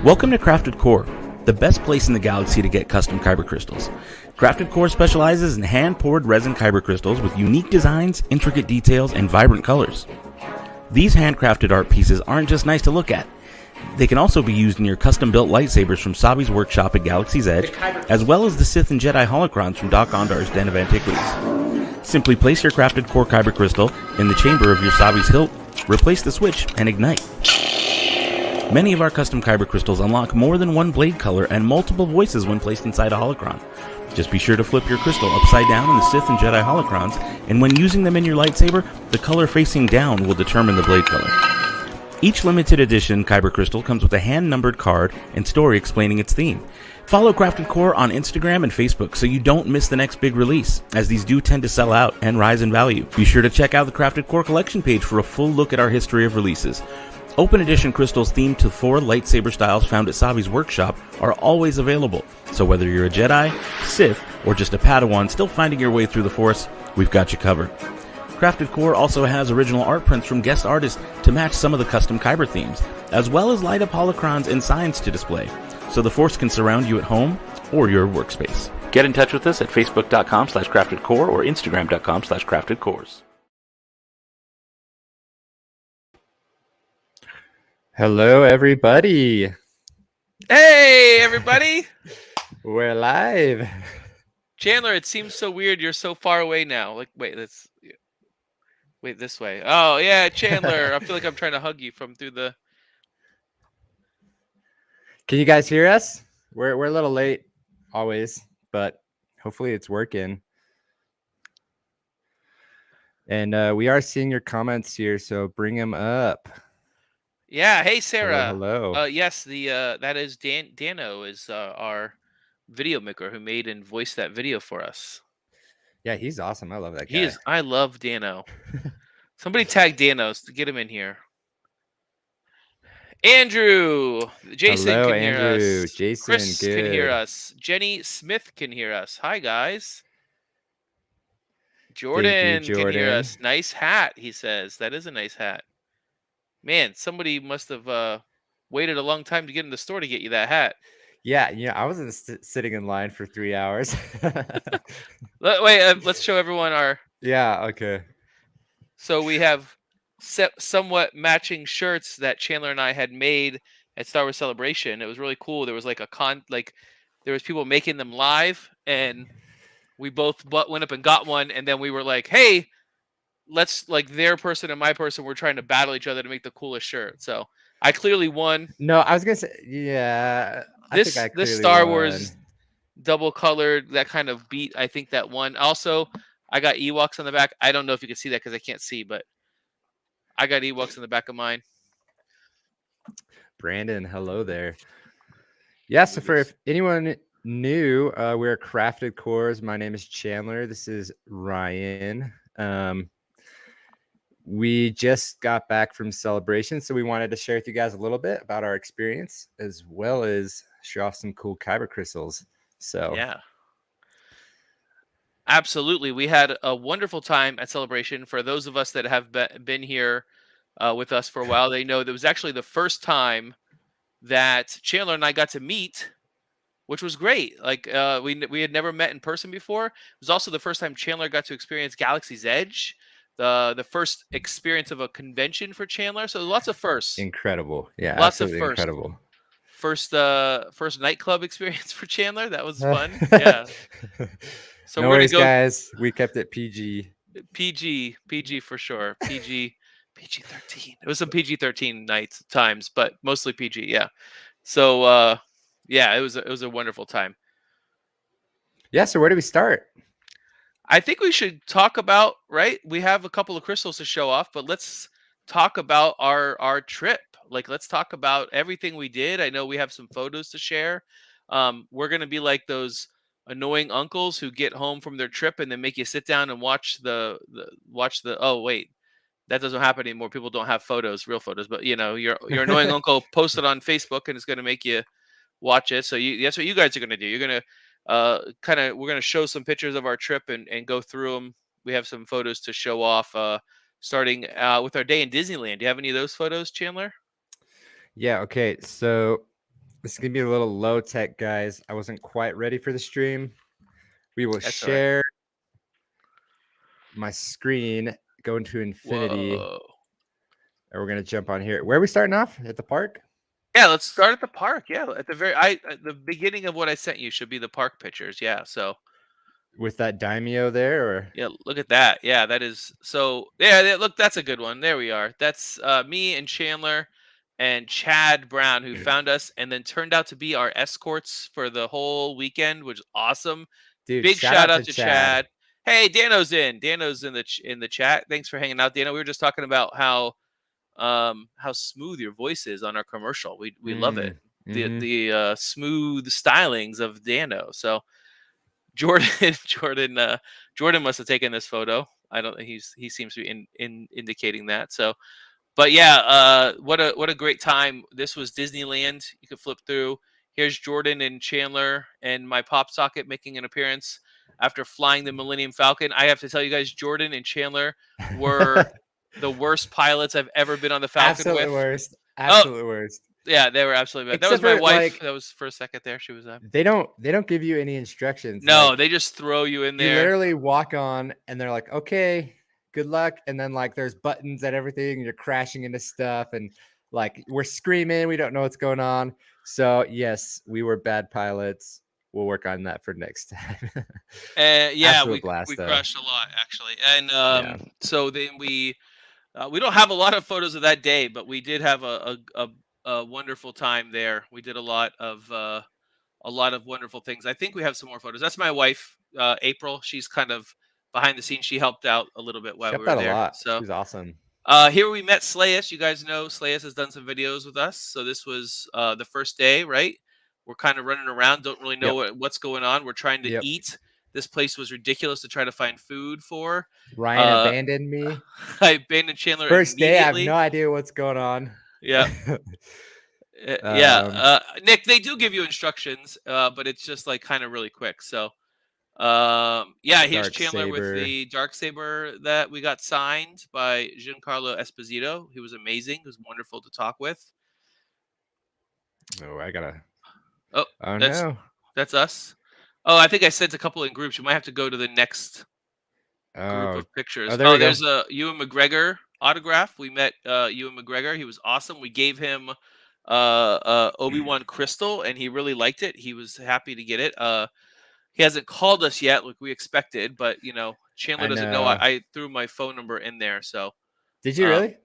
Welcome to Crafted Core, the best place in the galaxy to get custom kyber crystals. Crafted Core specializes in hand-poured resin kyber crystals with unique designs, intricate details, and vibrant colors. These handcrafted art pieces aren't just nice to look at. They can also be used in your custom-built lightsabers from Sabi's workshop at Galaxy's Edge, as well as the Sith and Jedi holocrons from Doc Ondar's Den of Antiquities. Simply place your Crafted Core kyber crystal in the chamber of your Sabi's hilt, replace the switch, and ignite. Many of our custom kyber crystals unlock more than one blade color and multiple voices when placed inside a holocron. Just be sure to flip your crystal upside down in the Sith and Jedi holocrons, and when using them in your lightsaber, the color facing down will determine the blade color. Each limited edition kyber crystal comes with a hand-numbered card and story explaining its theme. Follow Crafted Core on Instagram and Facebook so you don't miss the next big release, as these do tend to sell out and rise in value. Be sure to check out the Crafted Core collection page for a full look at our history of releases. Open Edition crystals themed to 4 lightsaber styles found at Sabi's workshop are always available. So whether you're a Jedi, Sith, or just a Padawan still finding your way through the Force, we've got you covered. Crafted Core also has original art prints from guest artists to match some of the custom kyber themes, as well as light-up holocrons and signs to display, so the Force can surround you at home or your workspace. Get in touch with us at facebook.com/craftedcore or instagram.com/craftedcores. Hello, everybody. Hey, everybody. We're live. Chandler, it seems so weird. You're so far away now. Like, wait this way. Oh, yeah, Chandler. I feel like I'm trying to hug you from through the... Can you guys hear us? We're a little late, always, but hopefully it's working. And we are seeing your comments here, so bring them up. Yeah, hey Sarah. Hello. Yes, that is Dano is our video maker who made and voiced that video for us. Yeah, he's awesome. I love that guy. I love Dano. Somebody tag Dano to get him in here. Andrew, Jason Hello, can hear Andrew. us. Jason, Chris good. can hear us. Jenny Smith can hear us. Hi guys. Jordan can hear us. Nice hat, he says. That is a nice hat. Man, somebody must have waited a long time to get in the store to get you that hat. Yeah, I wasn't sitting in line for 3 hours. Wait, let's show everyone our... Yeah, okay. So we have somewhat matching shirts that Chandler and I had made at Star Wars Celebration. It was really cool. There was like there was people making them live, and we both went up and got one, and then we were like, hey, let's, like, their person and my person were trying to battle each other to make the coolest shirt. So I clearly won. No, I was gonna say, yeah. This Star Wars double colored, that kind of beat, I think that won. Also, I got Ewoks on the back. I don't know if you can see that because I can't see, but I got Ewoks on the back of mine. Brandon, hello there. Yeah, so for anyone new, we're Crafted Cores. My name is Chandler. This is Ryan. We just got back from Celebration, so we wanted to share with you guys a little bit about our experience, as well as show off some cool kyber crystals. So yeah, absolutely. We had a wonderful time at Celebration. For those of us that have been here with us for a while, they know that it was actually the first time that Chandler and I got to meet, which was great. Like, we had never met in person before. It was also the first time Chandler got to experience Galaxy's Edge, the first experience of a convention for Chandler. So lots of firsts. Incredible. Yeah, lots of absolutely firsts. incredible. first nightclub experience for Chandler. That was fun. Yeah. So No we're worries, gonna go guys. We kept it PG. PG for sure. PG 13. It was some PG 13 nights times, but mostly PG. Yeah. So yeah, it was a wonderful time. Yeah. So where do we start? I think we should talk about, right? We have a couple of crystals to show off, but let's talk about our trip. Like, let's talk about everything we did. I know we have some photos to share. We're gonna be like those annoying uncles who get home from their trip and then make you sit down and watch the. Oh wait, that doesn't happen anymore. People don't have photos, real photos, but you know, your annoying uncle posted on Facebook and it's gonna make you watch it. So that's what you guys are gonna do. You're gonna we're gonna show some pictures of our trip and go through them. We have some photos to show off. Starting with our day in Disneyland. Do you have any of those photos, Chandler? Yeah. Okay. So this is gonna be a little low tech, guys. I wasn't quite ready for the stream. We will That's all right. share my screen, go into infinity, Whoa. and we're gonna jump on here. Where are we starting off? At the park? Yeah, let's start at the park. Yeah, at the beginning of what I sent you should be the park pictures. Yeah, so With that daimyo there, or yeah, look at that. Yeah, that is so. Yeah, look, that's a good one. There we are. That's me and Chandler and Chad Brown who found us and then turned out to be our escorts for the whole weekend, which is awesome. dude, Big shout shout out out to to Chad. Chad. Hey, Dano's in. Dano's in the chat. Thanks for hanging out, Dano. We were just talking about how smooth your voice is on our commercial. We love it. The smooth stylings of Dano. So Jordan Jordan must have taken this photo. I don't think he seems to be in indicating that. So but yeah, what a great time. This was Disneyland. You could flip through. Here's Jordan and Chandler and my pop socket making an appearance after flying the Millennium Falcon. I have to tell you guys, Jordan and Chandler were the worst pilots I've ever been on the Falcon Absolutely with. worst. Oh, Absolutely worst. yeah, they were absolutely bad. That was Except my for, wife. like, That was for a second there. She was they don't give you any instructions. no, Like, they just throw you in you there. literally walk on and they're like, okay, good luck. And then like there's buttons and everything, and you're crashing into stuff, and like we're screaming, we don't know what's going on. So yes, we were bad pilots. We'll work on that for next time. Yeah, Absolute blast, we though. crushed a lot actually, and Yeah. so then we don't have a lot of photos of that day, but we did have a wonderful time there. We did a lot of wonderful things. I think we have some more photos. That's my wife, April. She's kind of behind the scenes. She helped out a little bit while She we helped were out a there. lot. So She was awesome. here we met Slayus. You guys know Slayus has done some videos with us. So this was the first day, right? We're kind of running around, don't really know what's going on. We're trying to eat. This place was ridiculous to try to find food for. Ryan abandoned me. I abandoned Chandler First day, I have immediately. no idea what's going on. Yeah. Yeah. Nick, they do give you instructions, but it's just like kind of really quick. So yeah, here's Chandler with the Darksaber that we got signed by Giancarlo Esposito. He was amazing. He was wonderful to talk with. Oh, I gotta. Oh, no. That's us. Oh, I think I sent a couple in groups. You might have to go to the next group of pictures. Oh, there's a Ewan McGregor autograph. We met Ewan McGregor. He was awesome. We gave him Obi-Wan crystal, and he really liked it. He was happy to get it. He hasn't called us yet, like we expected, but you know, Chandler doesn't know. I threw my phone number in there. So did you really?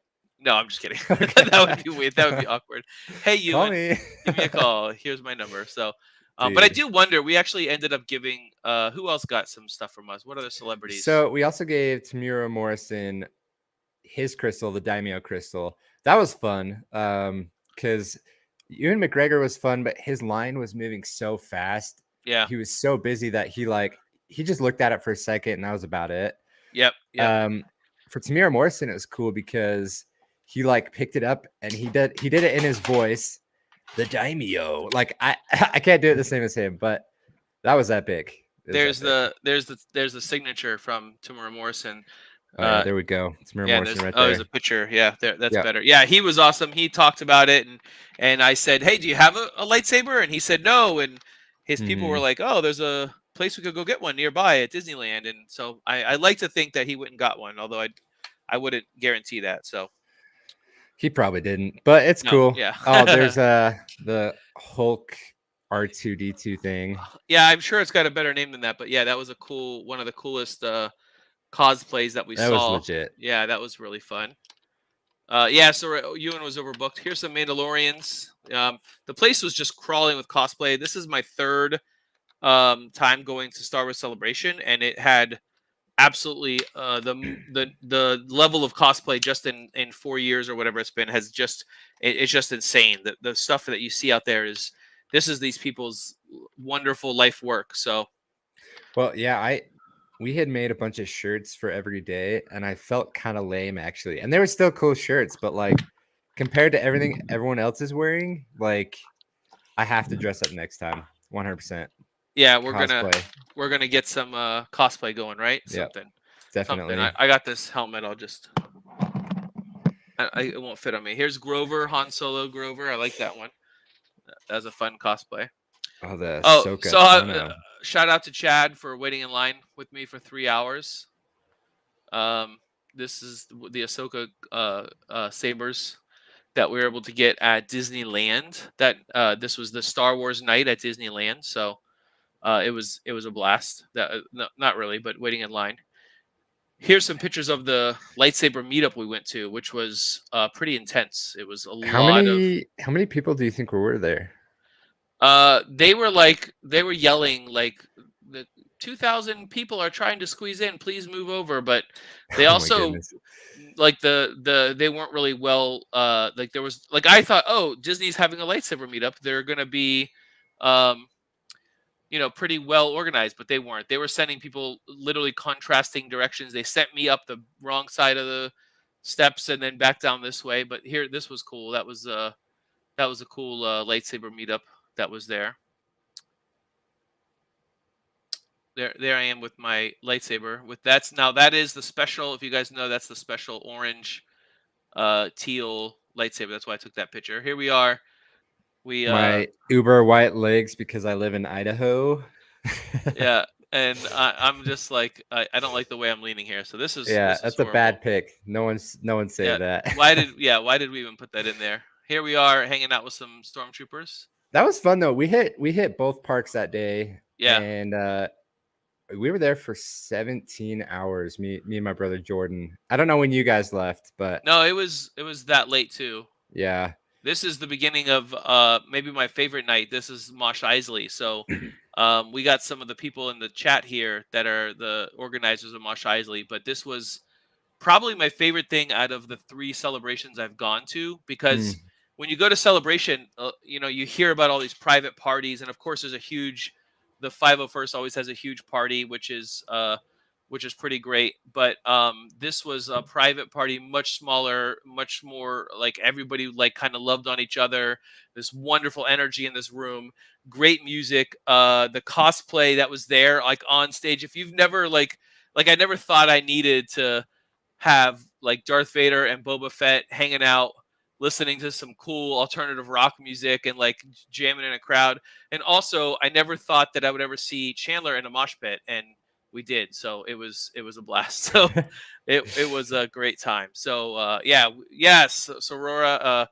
No, I'm just kidding. That would be weird. That would be awkward. Hey, Ewan, call me. Give me a call. Here's my number. So, but I do wonder. We actually ended up giving. Who else got some stuff from us? What other celebrities? So we also gave Tamura Morrison his crystal, the Daimyo crystal. That was fun. Because Ewan McGregor was fun, but his line was moving so fast. Yeah, he was so busy that he just looked at it for a second, and that was about it. Yep. For Tamura Morrison, it was cool because he like picked it up and he did it in his voice, the daimyo. Like I can't do it the same as him, but that was epic. There's the signature from Tamura Morrison. There we go. Tamura Morrison right there. There's a picture. Yeah, that's better. Yeah, he was awesome. He talked about it, and I said, hey, do you have a lightsaber? And he said no, and his people were like, oh, there's a place we could go get one nearby at Disneyland. And so I like to think that he went and got one, although I wouldn't guarantee that. So He probably didn't, but it's No, cool. yeah. Oh, there's the Hulk R2D2 thing. Yeah, I'm sure it's got a better name than that, but yeah, that was one of the coolest cosplays that we That was saw. legit. Yeah, that was really fun. Yeah, so Ewan was overbooked. Here's some Mandalorians. The place was just crawling with cosplay. This is my third time going to Star Wars Celebration, and it had absolutely the level of cosplay just in 4 years or whatever it's been has just it's just insane. The stuff that you see out there is this is these people's wonderful life work. So Well, yeah, we had made a bunch of shirts for every day, and I felt kind of lame actually. And they were still cool shirts, but like compared to everything everyone else is wearing, like I have to dress up next time. 100% yeah, cosplay. we're gonna get some cosplay going, right? Yep, Something. definitely. I got this helmet. I'll just it won't fit on me. Here's Grover, Han Solo Grover. I like that one. That was a fun cosplay. Oh, the Oh, Ahsoka so Tano. shout out to Chad for waiting in line with me for 3 hours. This is the Ahsoka sabers that we were able to get at Disneyland. That this was the Star Wars night at Disneyland, so it was a blast. That no, not really, but waiting in line. Here's some pictures of the lightsaber meetup we went to, which was pretty intense. It was a lot of. How many people do you think were there? They were yelling like the 2,000 people are trying to squeeze in. Please move over, but they Oh my also goodness. like they weren't really well. Like there was like I thought, oh, Disney's having a lightsaber meetup. They're gonna be, um, pretty well organized, but they weren't. They were sending people literally contrasting directions. They sent me up the wrong side of the steps and then back down this way. But here, this was cool. That was a cool lightsaber meetup that was there. There I am with my lightsaber. That is the special. If you guys know, that's the special orange, teal lightsaber. That's why I took that picture. Here we are. We My uber white legs because I live in Idaho. yeah, and I'm just like I don't like the way I'm leaning here. So this is Yeah, this is that's a horrible. bad pick. No one's say Yeah, that. why did we even put that in there? Here we are hanging out with some stormtroopers. That was fun though. We hit both parks that day, Yeah. and we were there for 17 hours. Me and my brother Jordan. I don't know when you guys left, but No, it was that late too. yeah. This is the beginning of maybe my favorite night. This is Mosh Isley. So we got some of the people in the chat here that are the organizers of Mosh Isley, but this was probably my favorite thing out of the 3 celebrations I've gone to because when you go to celebration, you hear about all these private parties, and of course the 501st always has a huge party, which is pretty great. But this was a private party, much smaller, much more like everybody like kind of loved on each other. This wonderful energy in this room, great music, the cosplay that was there like on stage. If you've never I never thought I needed to have like Darth Vader and Boba Fett hanging out, listening to some cool alternative rock music and like jamming in a crowd. And also, I never thought that I would ever see Chandler in a mosh pit, and we did. So it was a blast. So it was a great time. So yes, Sorora.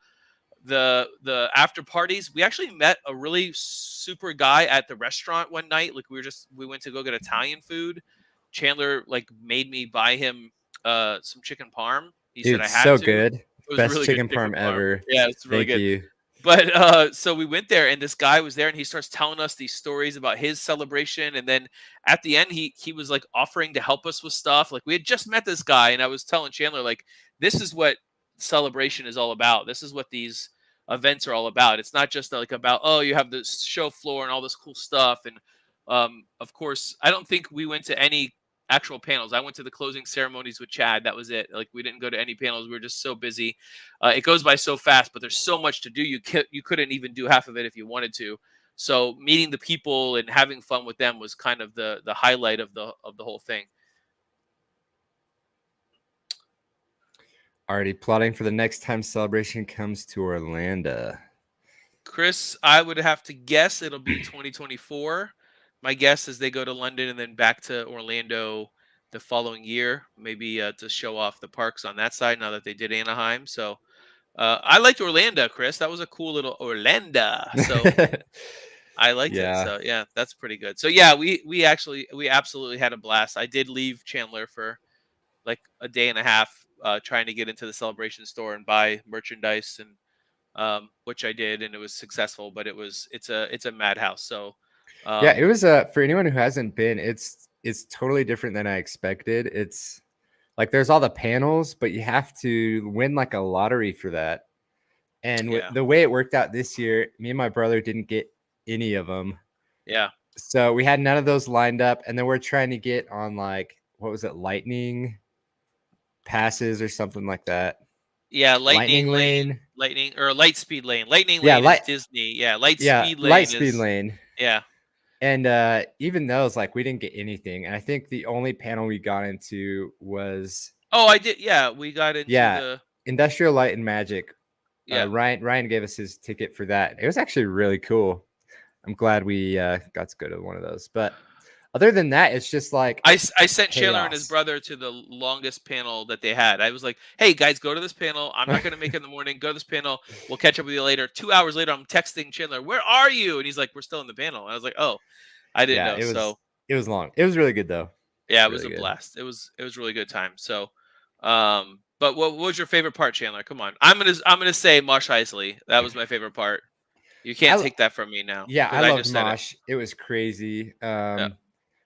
The after parties, we actually met a really super guy at the restaurant one night. Like we went to go get Italian food. Chandler like made me buy him some chicken parm. He said Dude, I had so to. good. It was Best really good chicken parm ever. Yeah, it's really Thank good. you. But so we went there, and this guy was there, and he starts telling us these stories about his celebration. And then at the end, he was like offering to help us with stuff. Like we had just met this guy, and I was telling Chandler like, this is what celebration is all about. This is what these events are all about. It's not just like about, oh, you have the show floor and all this cool stuff. And of course, I don't think we went to any actual panels. I went to the closing ceremonies with Chad. That was it. Like we didn't go to any panels. We were just so busy. It goes by so fast, but there's so much to do. You couldn't even do half of it if you wanted to. So meeting the people and having fun with them was kind of the highlight of the whole thing. Already plotting for the next time celebration comes to Orlando. Chris, I would have to guess it'll be 2024. My guess is they go to London and then back to Orlando the following year, maybe to show off the parks on that side now that they did Anaheim. So I liked Orlando, Chris. That was a cool little Orlando. So I liked it. Yeah. So yeah, that's pretty good. So yeah, we absolutely had a blast. I did leave Chandler for like a day and a half, trying to get into the Celebration store and buy merchandise, and which I did, and it was successful. But it's a madhouse. So Yeah, it was for anyone who hasn't been, it's totally different than I expected. It's like there's all the panels, but you have to win like a lottery for that. And Yeah. the way it worked out this year, me and my brother didn't get any of them. Yeah. So we had none of those lined up, and then we're trying to get on like what was it, lightning passes or something like that. Yeah, Lightning lane. Lightning or Lightspeed Lane. Lightning Yeah, Lane is Disney. Yeah, Lightspeed Lane Lightspeed is lane. yeah. And even those, like, we didn't get anything. And I think the only panel we got into was Oh, I did. Yeah, we got into the Industrial Light and Magic. yeah. Ryan gave us his ticket for that. It was actually really cool. I'm glad we got to go to one of those. But other than that, it's just like I sent Chandler and his chaos. brother to the longest panel that they had. I was like, "Hey guys, go to this panel. I'm not going to make it in the morning. Go to this panel. We'll catch up with you later." 2 hours later, I'm texting Chandler, "Where are you?" And he's like, "We're still in the panel." And I was like, "Oh, I didn't know." It was long. It was really good though. Yeah, it really was a good. blast. It was a really good time. So, but what was your favorite part, Chandler? Come on, I'm gonna say Mosh Isley. That was my favorite part. You can't take that from me now. Yeah, I loved just said Mosh. It was crazy. Yeah.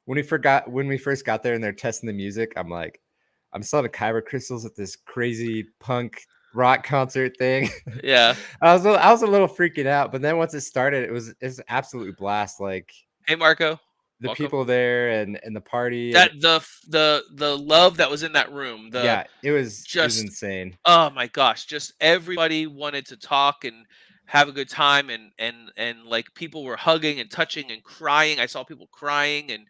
When we first got there and they're testing the music, I'm like, I'm still the Kyber crystals at this crazy punk rock concert thing. Yeah. I was a little freaking out, but then once it started, it's an absolute blast. Like, Hey, Marco. the Welcome. people there and the party. That the love that was in that room. It was insane. Oh my gosh, just everybody wanted to talk and have a good time, and like people were hugging and touching and crying. I saw people crying, and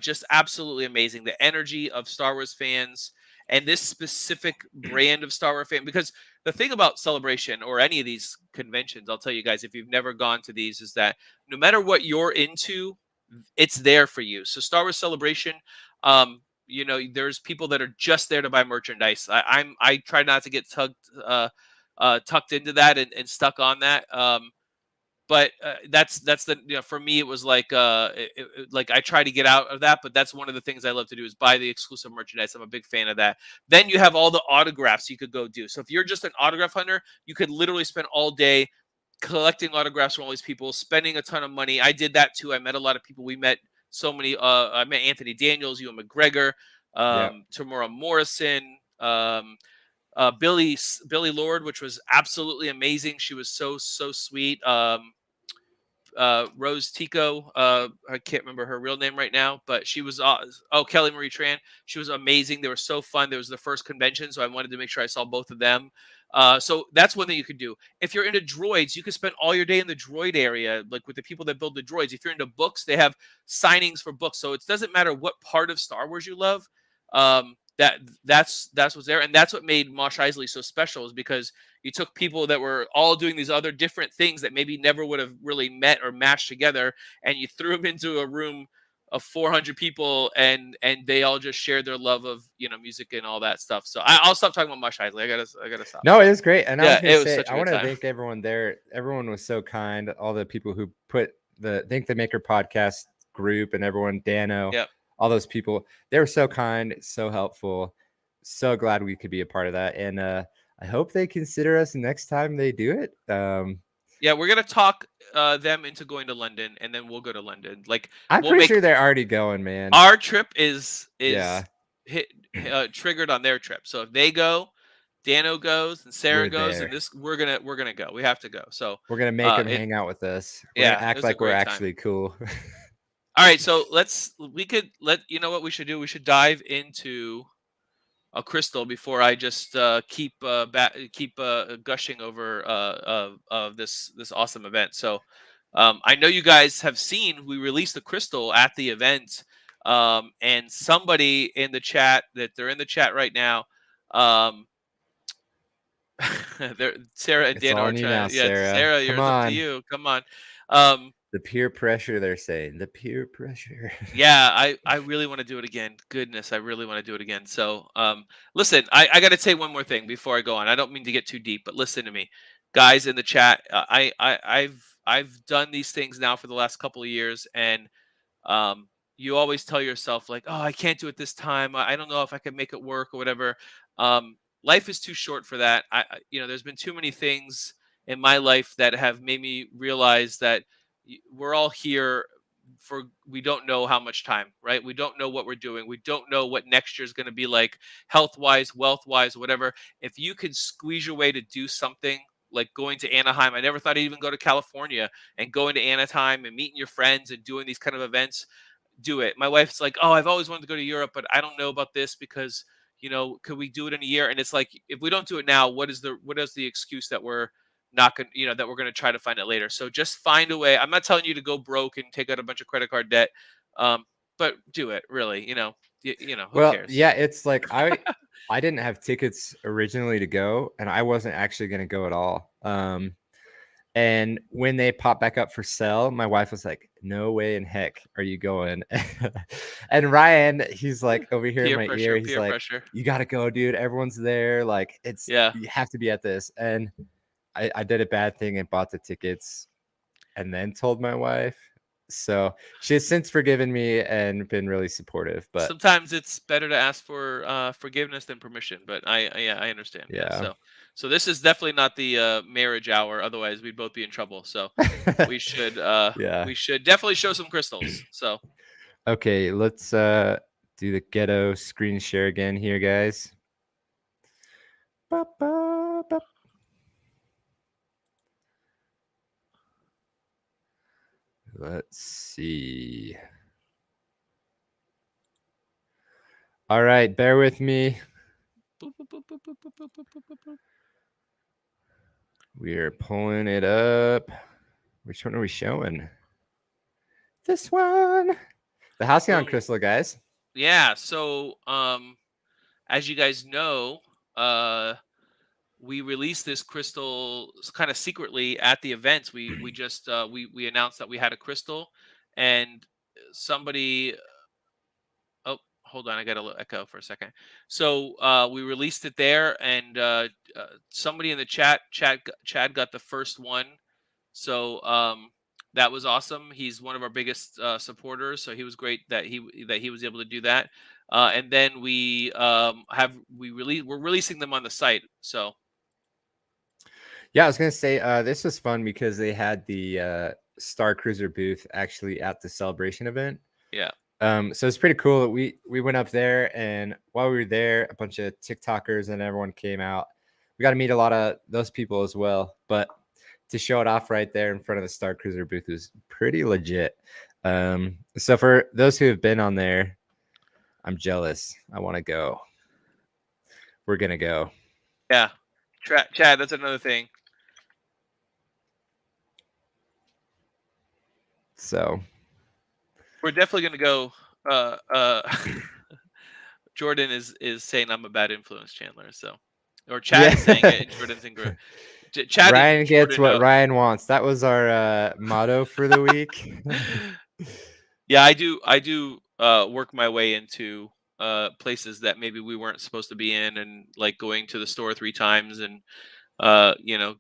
just absolutely amazing. The energy of Star Wars fans and this specific brand of Star Wars fan, because the thing about Celebration or any of these conventions, I'll tell you guys, if you've never gone to these, is that no matter what you're into, it's there for you. So Star Wars Celebration, there's people that are just there to buy merchandise. I try not to get tucked into that and stuck on that. But that's the for me it was like like I try to get out of that, but that's one of the things I love to do is buy the exclusive merchandise. I'm a big fan of that. Then you have all the autographs you could go do. So if you're just an autograph hunter, you could literally spend all day collecting autographs from all these people, spending a ton of money. I did that too. I met a lot of people. We met so many. I met Anthony Daniels, Ewan McGregor, Tamora Morrison, Billy Lord, which was absolutely amazing. She was so sweet. Rose Tico. I can't remember her real name right now, but she was Kelly Marie Tran. She was amazing. They were so fun. There was the first convention, so I wanted to make sure I saw both of them. So that's one thing you could do. If you're into droids, you could spend all your day in the droid area, like with the people that build the droids. If you're into books, they have signings for books. So it doesn't matter what part of Star Wars you love. That's what's there, and that's what made Mosh Isley so special, is because you took people that were all doing these other different things that maybe never would have really met or mashed together, and you threw them into a room of 400 people, and they all just shared their love of music and all that stuff. So I'll stop talking about Mosh Isley. I gotta stop. No, it was great, and I was gonna say such a I want to time. thank everyone there. Everyone was so kind. All the people who put the Think the Maker podcast group and everyone, Dano. Yep. All those people, they were so kind, so helpful. So glad we could be a part of that. And I hope they consider us next time they do it. Yeah, we're going to talk them into going to London, and then we'll go to London. Like, I'm pretty sure they're already going, man. Our trip is triggered on their trip. So if they go, Dano goes, and Sarah goes, and we're gonna go. We have to go. So we're gonna make them hang out with us. We're gonna act like we're actually cool. All right, so you know what we should do? We should dive into a crystal before I just keep gushing over this awesome event. So I know you guys have seen we released the crystal at the event, and somebody in the chat they're in the chat right now. Sarah and Dano are trying. Sarah, yours up to you. Come on. The peer pressure, they're saying. The peer pressure. Yeah, I really want to do it again. Goodness, I really want to do it again. So, listen, I got to say one more thing before I go on. I don't mean to get too deep, but listen to me, guys in the chat. I've done these things now for the last couple of years, and um, you always tell yourself like, oh, I can't do it this time. I don't know if I can make it work or whatever. Life is too short for that. There's been too many things in my life that have made me realize that we're all here for, we don't know how much time, right? We don't know what we're doing. We don't know what next year is going to be like, health wise, wealth wise, whatever. If you can squeeze your way to do something like going to Anaheim, I never thought I'd even go to California, and going to Anaheim and meeting your friends and doing these kind of events, do it. My wife's like, "Oh, I've always wanted to go to Europe, but I don't know about this because, could we do it in a year?" And it's like, if we don't do it now, what is the excuse that we're not going, that we're going to try to find it later? So just find a way. I'm not telling you to go broke and take out a bunch of credit card debt, but do it really. Who Well, cares? yeah, it's like I didn't have tickets originally to go, and I wasn't actually going to go at all. And when they popped back up for sale, my wife was like, "No way in heck are you going." And Ryan, he's like over here in Peer my pressure, ear. He's peer like, pressure. "You got to go, dude. Everyone's there. Like, Yeah. you have to be at this." And I did a bad thing and bought the tickets, and then told my wife. So she has since forgiven me and been really supportive. But Sometimes it's better to ask for forgiveness than permission, but I understand. Yeah. yeah, So this is definitely not the marriage hour. Otherwise, we'd both be in trouble. So we should yeah. definitely show some crystals. So Okay, let's do the ghetto screen share again here, guys. Ba, ba, ba. Let's see. All right, bear with me. boop, boop, boop, boop, boop, boop, boop, boop, boop, boop. We are pulling it up. Which one are we showing? This one. The Halcyon Boom. crystal, guys. Yeah. So as you guys know, we released this crystal kind of secretly at the events. We just we announced that we had a crystal, and somebody, oh, hold on, I got a echo for a second. So we released it there, and somebody in the Chad got the first one. So that was awesome. He's one of our biggest supporters, so he was great that he was able to do that. And then we're releasing them on the site. So Yeah, I was gonna say this was fun because they had the Star Cruiser booth actually at the celebration event. yeah. So it's pretty cool. We went up there, and while we were there, a bunch of TikTokers and everyone came out. We got to meet a lot of those people as well. But to show it off right there in front of the Star Cruiser booth was pretty legit. So for those who have been on there, I'm jealous. I want to go. We're gonna go. Yeah. Chad, that's another thing. So We're definitely going to go. Jordan is saying I'm a bad influence, Chandler. So, or Chad is saying it, and Jordan's in group. Chad Ryan and gets Jordan what Ryan wants. That was our motto for the week. Yeah, I do work my way into places that maybe we weren't supposed to be in, and like going to the store 3 times, and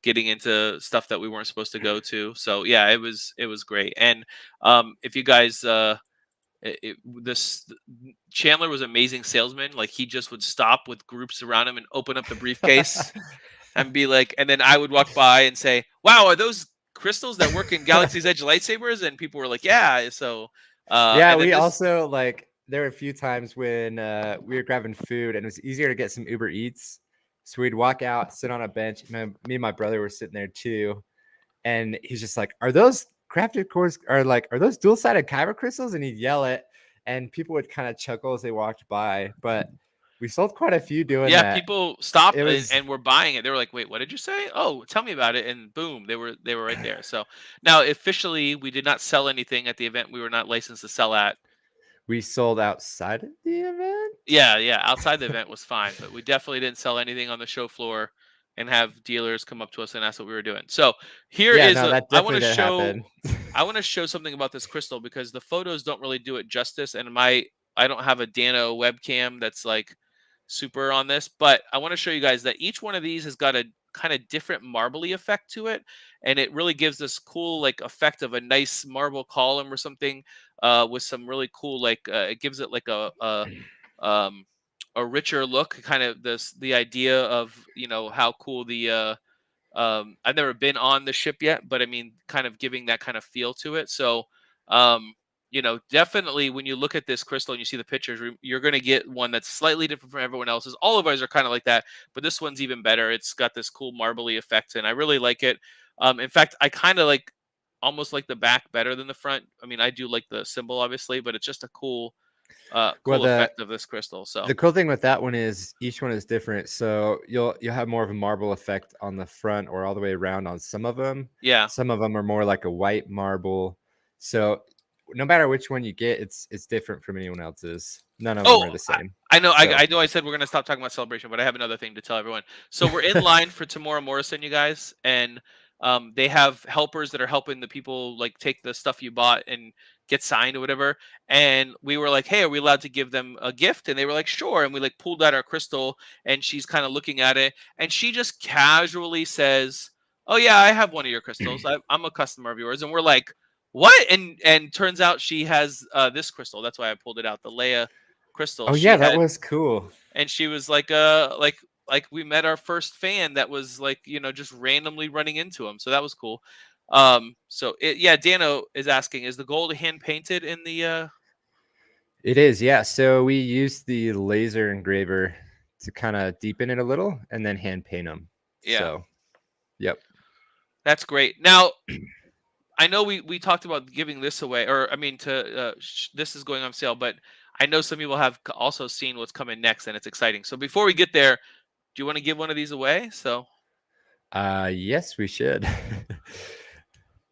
getting into stuff that we weren't supposed to go to. So yeah, it was great. And if you guys this Chandler was an amazing salesman. Like, he just would stop with groups around him and open up the briefcase and be like, and then I would walk by and say, "Wow, are those crystals that work in Galaxy's Edge lightsabers?" And people were like, "Yeah." So yeah, and then we this, also like there were a few times when we were grabbing food and it was easier to get some Uber Eats. So we'd walk out, sit on a bench. Me and my brother were sitting there too. And he's just like, "Are those crafted cores are those dual-sided kyber crystals?" And he'd yell it, and people would kind of chuckle as they walked by. But we sold quite a few doing yeah, that. people stopped It was and were buying it. They were like, "Wait, what did you say? Oh, tell me about it." And boom, they were right there. So now officially, we did not sell anything at the event. We were not licensed to sell at. we sold outside of the event. Yeah. Outside the event was fine, but we definitely didn't sell anything on the show floor and have dealers come up to us and ask what we were doing. So here Yeah, is no, that I want definitely to didn't show happen. I want to show something about this crystal because the photos don't really do it justice, and I don't have a Dano webcam that's like super on this, but I want to show you guys that each one of these has got a kind of different marbly effect to it, and it really gives this cool like effect of a nice marble column or something, with some really cool like it gives it like um a richer look, kind of the idea of how cool the I've never been on the ship yet, but I mean, kind of giving that kind of feel to it. So, um, definitely when you look at this crystal and you see the pictures, you're going to get one that's slightly different from everyone else's. All of ours are kind of like that, but this one's even better. It's got this cool marbly effect, and I really like it. In fact, I kind of like almost like the back better than the front. I mean, I do like the symbol, obviously, but it's just a cool, Well, cool effect of this crystal. So the cool thing with that one is each one is different. So you'll have more of a marble effect on the front or all the way around on some of them. yeah. Some of them are more like a white marble. So no matter which one you get, it's different from anyone else's. None of them Oh, are the same. I know. So I know. I said we're gonna stop talking about celebration, but I have another thing to tell everyone. So we're in line for Tamora Morrison, you guys, and they have helpers that are helping the people like take the stuff you bought and get signed or whatever. And we were like, "Hey, are we allowed to give them a gift?" And they were like, "Sure." And we like pulled out our crystal, and she's kind of looking at it, and she just casually says, "Oh yeah, I have one of your crystals. I'm a customer of yours." And we're like, "What?" And turns out she has this crystal. That's why I pulled it out, the Leia crystal. oh She yeah, that had, was cool. and she was like like we met our first fan that was like just randomly running into him, so that was cool. So yeah, Dano is asking, is the gold hand painted in the It is, yeah. So we used the laser engraver to kind of deepen it a little and then hand paint them. yeah, So, yep. that's great. Now I know we talked about giving this away, or I mean this is going on sale, but I know some people have also seen what's coming next, and it's exciting. So before we get there, do you want to give one of these away? So Yes, we should.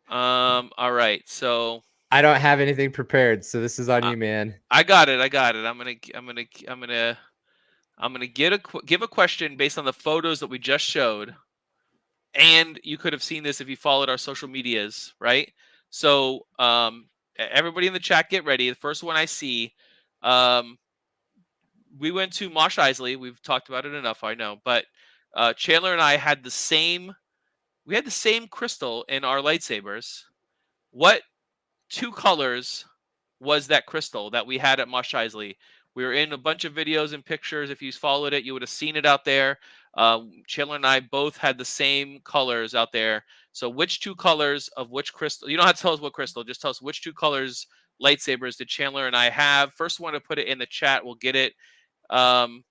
all right, so I don't have anything prepared, so this is on I, you, man. I got it. I'm gonna give a question based on the photos that we just showed, and you could have seen this if you followed our social medias, right? So, everybody in the chat, get ready. The first one I see, um, we went to Mosh Isley. We've talked about it enough, I know, but Chandler and I had the same. We had the same crystal in our lightsabers. What two colors was that crystal that we had at Mosh Isley? We were in a bunch of videos and pictures. If you followed it, you would have seen it out there. Chandler and I both had the same colors out there. So, which two colors of which crystal? You don't have to tell us what crystal. Just tell us which two colors lightsabers did Chandler and I have. First one to put it in the chat will get it. Um,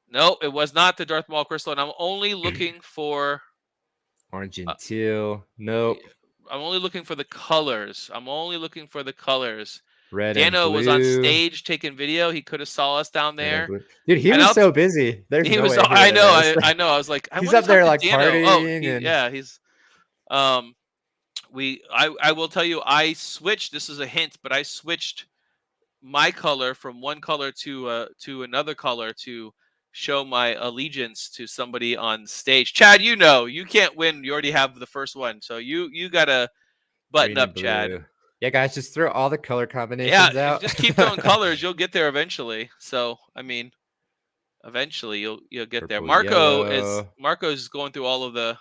no, it was not the Darth Maul crystal, and I'm only looking for Orange and teal. Nope. I'm only looking for the colors. I'm only looking for the colors. Red Dano and blue. was on stage taking video. He could have saw us down there. Dude, he was so busy. There's he no was. way. I know. I know. I was like, he's up there like partying. Yeah, he's. I will tell you, I switched. This is a hint, but I switched my color from one color to another color to show my allegiance to somebody on stage. Chad, you can't win. You already have the first one, so you gotta button up, Chad. Yeah, guys, just throw all the color combinations out. Just keep throwing colors. You'll get there eventually. So I mean, eventually you'll get there. Marco's going through all of the.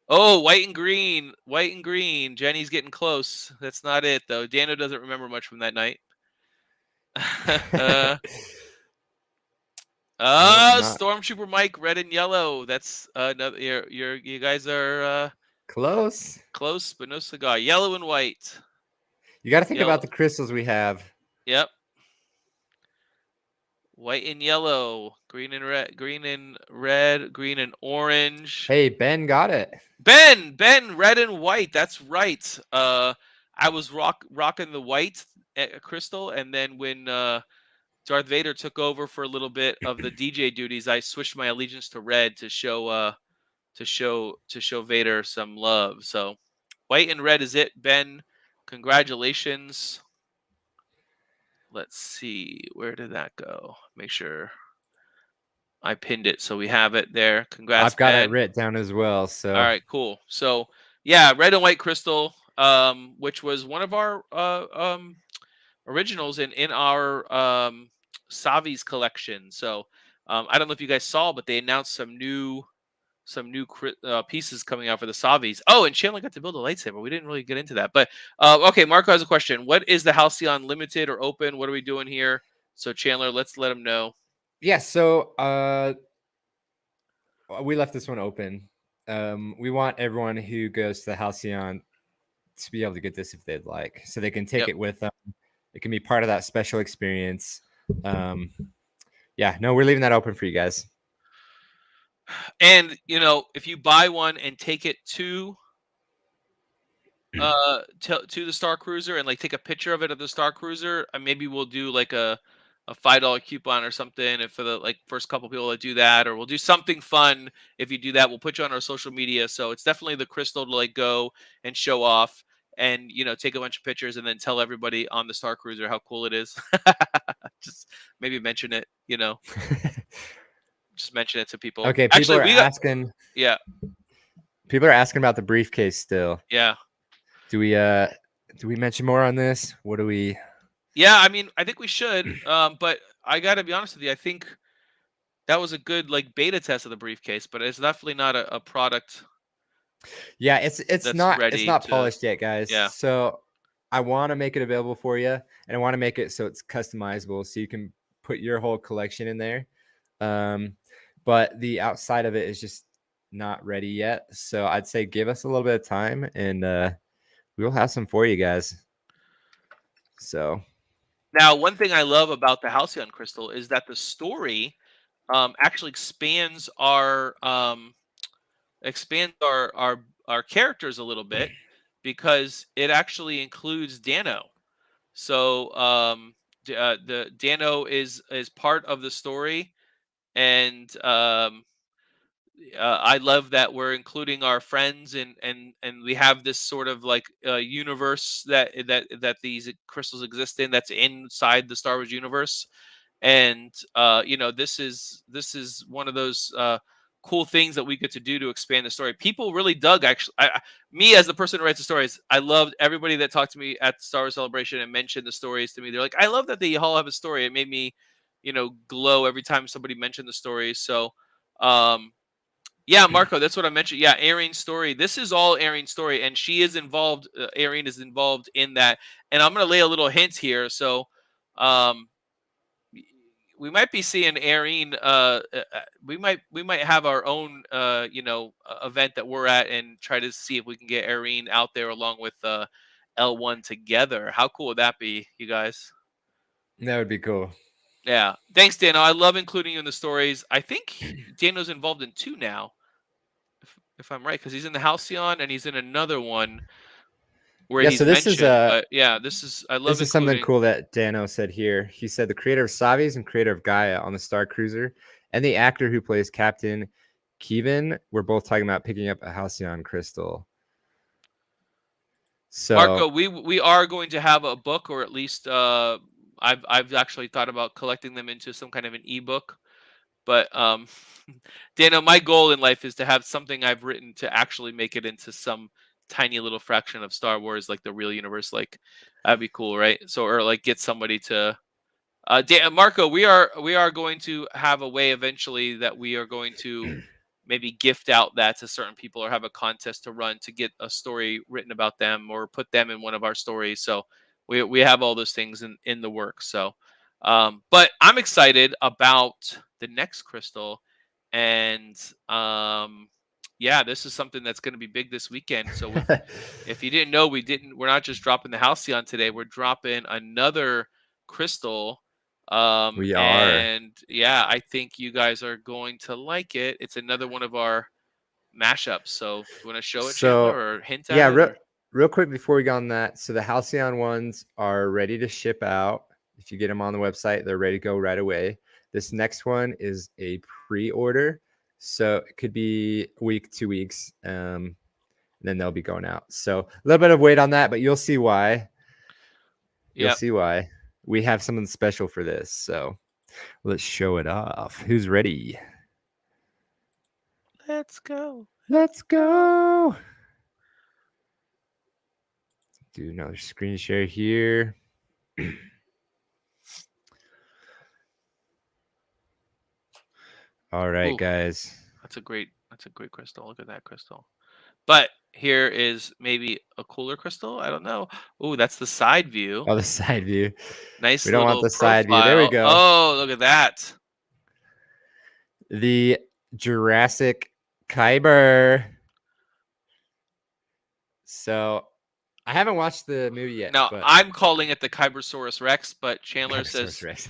Oh, white and green, white and green. Jenny's getting close. That's not it though. Dano doesn't remember much from that night. Stormtrooper Mike, red and yellow. That's another. You guys are close, but no cigar. Yellow and white. You got to think about the crystals we have. Yep. White and yellow, green and red, green and orange. Hey, Ben got it. Ben, red and white. That's right. I was rocking the white crystal, and then when Darth Vader took over for a little bit of the DJ duties, I switched my allegiance to red to show Vader some love. So, white and red is it, Ben. Congratulations. Let's see. Where did that go? Make sure I pinned it so we have it there. Congrats, I've got Ben. it written down as well. So all right, cool. So yeah, red and white crystal. which was one of our originals in our Savi's collection. So I don't know if you guys saw, but they announced some new pieces coming out for the Savis. Oh, and Chandler got to build a lightsaber. We didn't really get into that, but okay. Marco has a question. What is the Halcyon limited or open? What are we doing here? So Chandler, let's let him know. Yeah. So we left this one open. We want everyone who goes to the Halcyon to be able to get this if they'd like, so they can take it with them. It can be part of that special experience. Yeah, no, we're leaving that open for you guys. And if you buy one and take it to the Star Cruiser and like take a picture of it at the Star Cruiser, maybe we'll do like a $5 coupon or something, and for the like first couple people that do that, or we'll do something fun. If you do that, we'll put you on our social media. So it's definitely the crystal to like go and show off, and take a bunch of pictures, and then tell everybody on the Star Cruiser how cool it is. Just maybe mention it, just mention it to people. Okay, people are asking. Yeah, people are asking about the briefcase still. Yeah. Do we mention more on this? What do we? Yeah, I mean, I think we should. But I got to be honest with you. I think that was a good like beta test of the briefcase, but it's definitely not a product. Yeah, it's not polished yet, guys. Yeah. So I want to make it available for you, and I want to make it so it's customizable, so you can put your whole collection in there. But the outside of it is just not ready yet. So I'd say give us a little bit of time, and we'll have some for you guys. So now, one thing I love about the Halcyon crystal is that the story actually expands our characters a little bit, because it actually includes Dano. So the Dano is part of the story, and I love that we're including our friends, and we have this sort of like universe that these crystals exist in, that's inside the Star Wars universe. And this is one of those cool things that we get to do to expand the story. People really dug, actually. Me as the person who writes the stories, I loved everybody that talked to me at the Star Wars Celebration and mentioned the stories to me. They're like, I love that they all have a story. It made me glow every time somebody mentioned the stories. So yeah, Marco, that's what I mentioned. Yeah, Arine's story. This is all Arine's story, and she is involved. Arine is involved in that. And I'm going to lay a little hint here. So, we might be seeing Arine. We might have our own, event that we're at, and try to see if we can get Arine out there along with L1 together. How cool would that be, you guys? That would be cool. Yeah. Thanks, Dano. I love including you in the stories. I think Dano's involved in 2 now, if I'm right, because he's in the Halcyon and he's in another one where he's mentioned. But yeah, I love. This is something cool that Dano said here. He said the creator of Savi's and creator of Gaia on the Star Cruiser, and the actor who plays Captain Kevin were both talking about picking up a Halcyon crystal. So Marco, we are going to have a book, or at least I've actually thought about collecting them into some kind of an ebook. But Dano, my goal in life is to have something I've written to actually make it into some tiny little fraction of Star Wars, like the real universe. Like, that'd be cool, right? So, or like get somebody to Marco, we are going to have a way eventually that we are going to maybe gift out that to certain people, or have a contest to run to get a story written about them, or put them in one of our stories. So we have all those things in the works. So but I'm excited about the next crystal, and yeah, this is something that's going to be big this weekend. So if you didn't know, we're not just dropping the Halcyon today, we're dropping another crystal. We are. And yeah, I think you guys are going to like it. It's another one of our mashups. So you want to show it, Chandler, or hint at it? Yeah, real quick before we go on that. So the Halcyon ones are ready to ship out. If you get them on the website, they're ready to go right away. This next one is a pre-order, so it could be a week, 2 weeks, and then they'll be going out. So a little bit of wait on that, but you'll see why. You'll see why. We have something special for this, so let's show it off. Who's ready? Let's go. Let's go. do another screen share here. All right, Ooh, guys. that's a great crystal. Look at that crystal. But here is maybe a cooler crystal. I don't know. Ooh, that's the side view. Oh, the side view. Nice We don't want little the side view. There we profile. go. Oh, look at that. The Jurassic Kyber. So I haven't watched the movie yet, Now, but I'm calling it the Kybersaurus Rex, but Chandler Kybersaurus says Rex.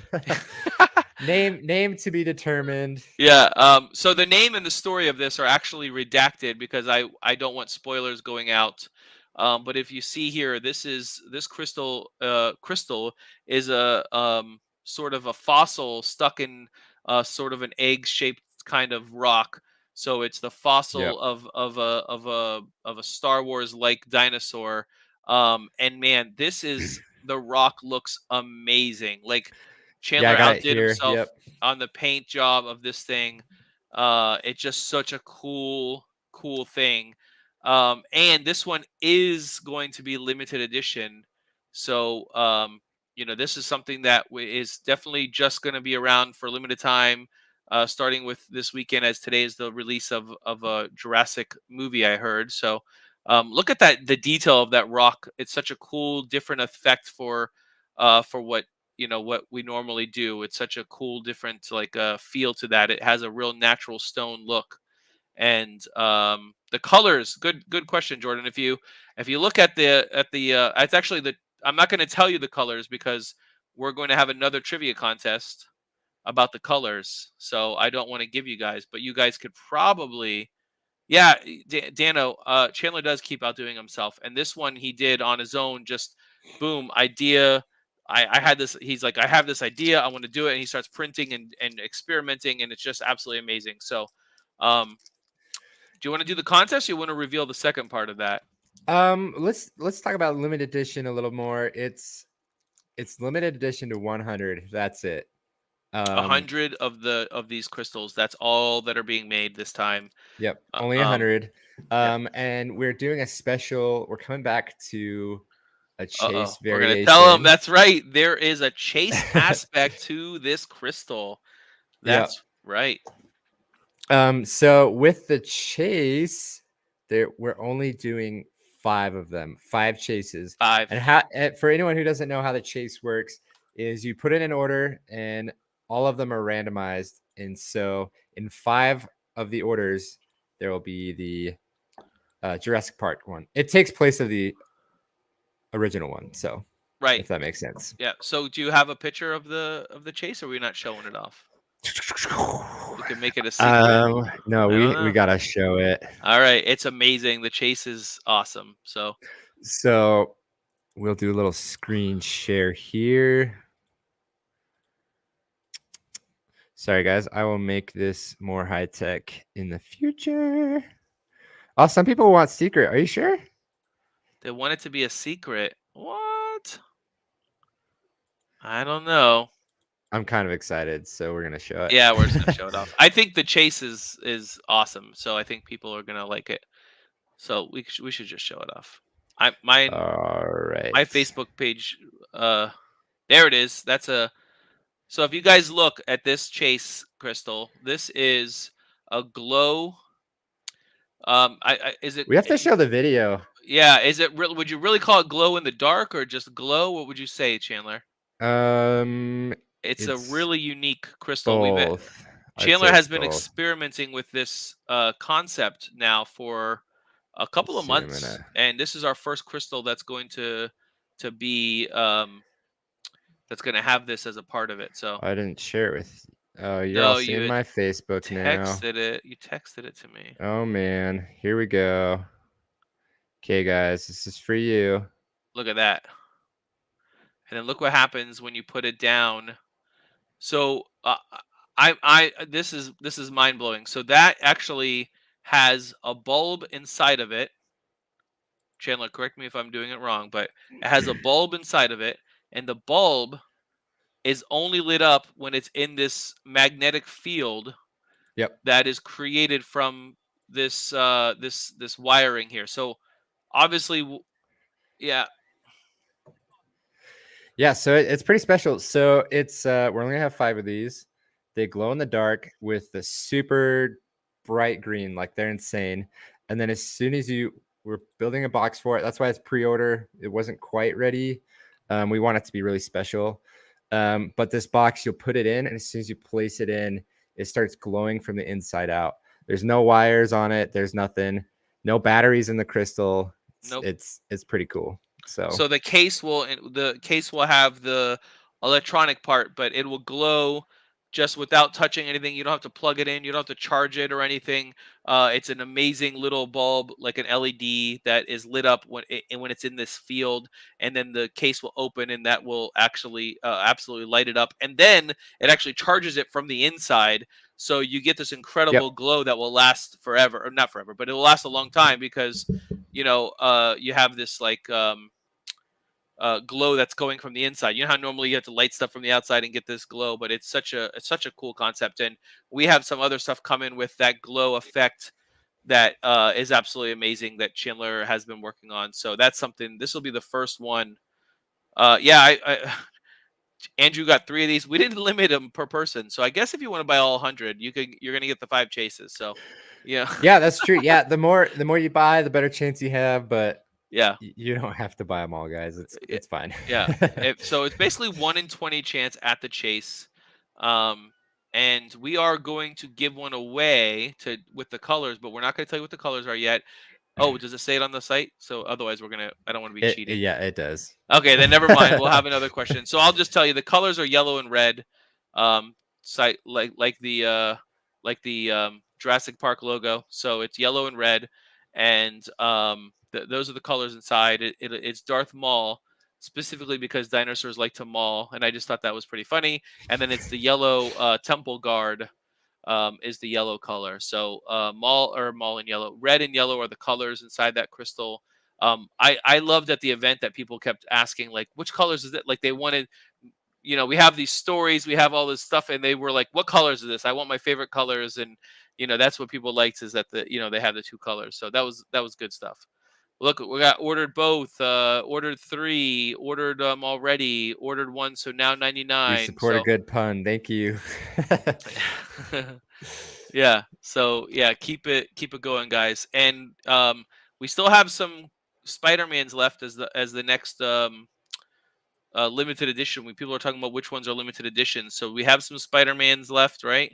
Name to be determined. Yeah. So the name and the story of this are actually redacted because I don't want spoilers going out. But if you see here, this crystal is a sort of a fossil stuck in sort of an egg shaped kind of rock. So it's the Yep. fossil of a Star Wars like dinosaur. And man, the rock looks amazing. Like Yeah, I Chandler got it outdid here. himself Yep. on the paint job of this thing. It's just such a cool thing. And this one is going to be limited edition. So, this is something that is definitely just going to be around for a limited time, starting with this weekend, as today is the release of a Jurassic movie, I heard. So, look at the detail of that rock. It's such a cool, different effect for what we normally do. It's such a cool different like feel to that. It has a real natural stone look. And the colors, good question, Jordan. If you look at the it's actually the I'm not going to tell you the colors because we're going to have another trivia contest about the colors, so I don't want to give you guys, but you guys could probably. Yeah, Dano, Chandler does keep outdoing himself, and this one he did on his own. Just boom, idea. I had this. He's like, I have this idea. I want to do it, and he starts printing and experimenting, and it's just absolutely amazing. So, do you want to do the contest? Or you want to reveal the second part of that? Let's talk about limited edition a little more. It's limited edition to 100. That's it. 100 of these crystals. That's all that are being made this time. Yep, only 100. And we're doing a special. We're coming back to a chase We're gonna tell them variation. that's right. There is a chase aspect to this crystal. Yep. That's right. So with the chase, we're only doing 5 of them, 5 chases. 5. And for anyone who doesn't know how the chase works, is you put in an order and all of them are randomized. And so in 5 of the orders, there will be the Jurassic Park one. It takes place of the original one. So Right. if that makes sense. Yeah. So do you have a picture of the chase, or are we not showing it off? We can make it a secret. No, we gotta show it. All right, it's amazing. The chase is awesome. So we'll do a little screen share here. Sorry, guys. I will make this more high tech in the future. Oh, some people want secret. Are you sure? they want it to be a secret. What? I don't know. I'm kind of excited, so we're gonna show it. Yeah, we're just gonna show it off. I think the chase is awesome, so I think people are gonna like it. So we should just show it off. All right. My Facebook page. There it is. So if you guys look at this chase crystal, this is a glow. Is it? We have to show the video. Yeah, is it real? Would you really call it glow in the dark or just glow? What would you say, Chandler? It's a really unique crystal. Both. Chandler has been experimenting with this concept now for a couple of months, and this is our first crystal that's going to be that's going to have this as a part of it. So I didn't share it with. Oh, you're all seeing my Facebook now. You texted it to me. Oh man, here we go. Okay, guys, this is for you. Look at that. And then look what happens when you put it down. So this is mind blowing. So that actually has a bulb inside of it. Chandler, correct me if I'm doing it wrong, but it has a bulb inside of it, and the bulb is only lit up when it's in this magnetic field. Yep. That is created from this this wiring here. So obviously, yeah. Yeah, so it's pretty special. So it's we're only gonna have 5 of these. They glow in the dark with the super bright green, like they're insane. And then as soon as we're building a box for it, that's why it's pre-order. It wasn't quite ready. We want it to be really special. But this box, you'll put it in, and as soon as you place it in, it starts glowing from the inside out. There's no wires on it. There's nothing. No batteries in the crystal. Nope. It's pretty cool. So the case will have the electronic part, but it will glow just without touching anything. You don't have to plug it in. You don't have to charge it or anything. It's an amazing little bulb, like an LED, that is lit up when it's in this field, and then the case will open, and that will actually absolutely light it up, and then it actually charges it from the inside. So you get this incredible glow that will last forever, or not forever, but it will last a long time because you have this like glow that's going from the inside. You know how normally you have to light stuff from the outside and get this glow, but it's such a cool concept, and we have some other stuff coming with that glow effect that is absolutely amazing that Chandler has been working on. So that's something. This will be the first one. Andrew got 3 of these. We didn't limit them per person, so I guess if you want to buy all 100, you're gonna get the 5 chases. So yeah, Yeah, that's true. Yeah, the more you buy, the better chance you have. But yeah. you don't have to buy them all, guys. It's fine. Yeah. So it's basically 1 in 20 chance at the chase. And we are going to give one away with the colors, but we're not going to tell you what the colors are yet. Oh, does it say it on the site? So otherwise I don't want to be cheating. Yeah, it does. Okay, then never mind. We'll have another question. So I'll just tell you the colors are yellow and red. Site like the Jurassic Park logo. So it's yellow and red, and those are the colors inside. It's Darth Maul, specifically because dinosaurs like to maul, and I just thought that was pretty funny. And then it's the yellow Temple Guard. Is the yellow color. So Maul and yellow. Red and yellow are the colors inside that crystal. I loved at the event that people kept asking, like, which colors is it? Like they wanted, we have these stories, we have all this stuff, and they were like, what colors is this? I want my favorite colors. And, that's what people liked, is that they have the 2 colors. So that was good stuff. Look, we got ordered both, ordered 3, ordered already, ordered 1. So now 99. You support a good pun. Thank you. Yeah. So yeah, keep it going, guys. And we still have some Spider-Mans left as the next limited edition. When people are talking about which ones are limited editions, so we have some Spider-Mans left, right?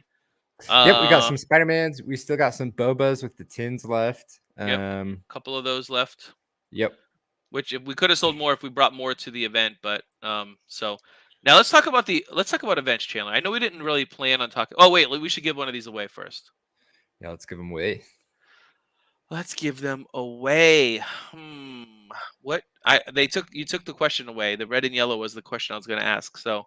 Yep, we got some Spider-Mans. We still got some Bobas with the tins left. Yep, couple of those left. Yep. Which if we could have sold more if we brought more to the event, but so now let's talk about events, Chandler. I know we didn't really plan on talking. Oh wait, we should give one of these away first. Yeah, let's give them away. Let's give them away. What you took the question away. The red and yellow was the question I was going to ask. So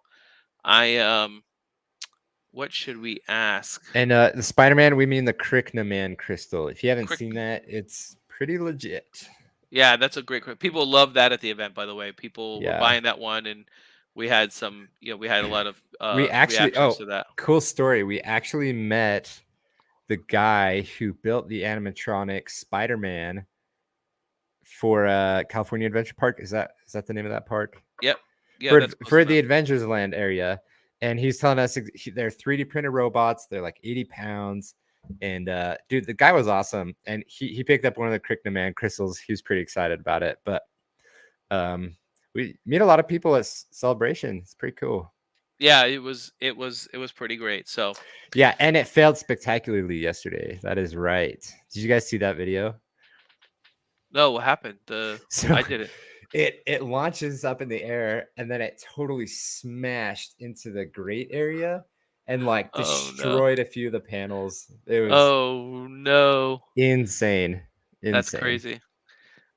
what should we ask? And the Spider-Man, we mean the Cricknaman crystal. If you haven't seen that, it's pretty legit. Yeah, that's a great. People love that at the event. By the way, people were buying that one, and we had some. We had a lot of. We actually reactions to that. Cool story. We actually met the guy who built the animatronic Spider-Man for California Adventure Park. Is that the name of that park? Yep. Yeah. For the Avengers Land area, and he's telling us they're 3D printed robots. They're like 80 pounds. And dude, the guy was awesome, and he picked up one of the Cricknaman crystals. He was pretty excited about it. But we meet a lot of people at Celebration. It's pretty cool. Yeah, it was pretty great. So yeah, and it failed spectacularly yesterday. That is right. Did you guys see that video? No, what happened? I did it. It launches up in the air, and then it totally smashed into the grate area and like destroyed a few of the panels. It was insane. That's crazy.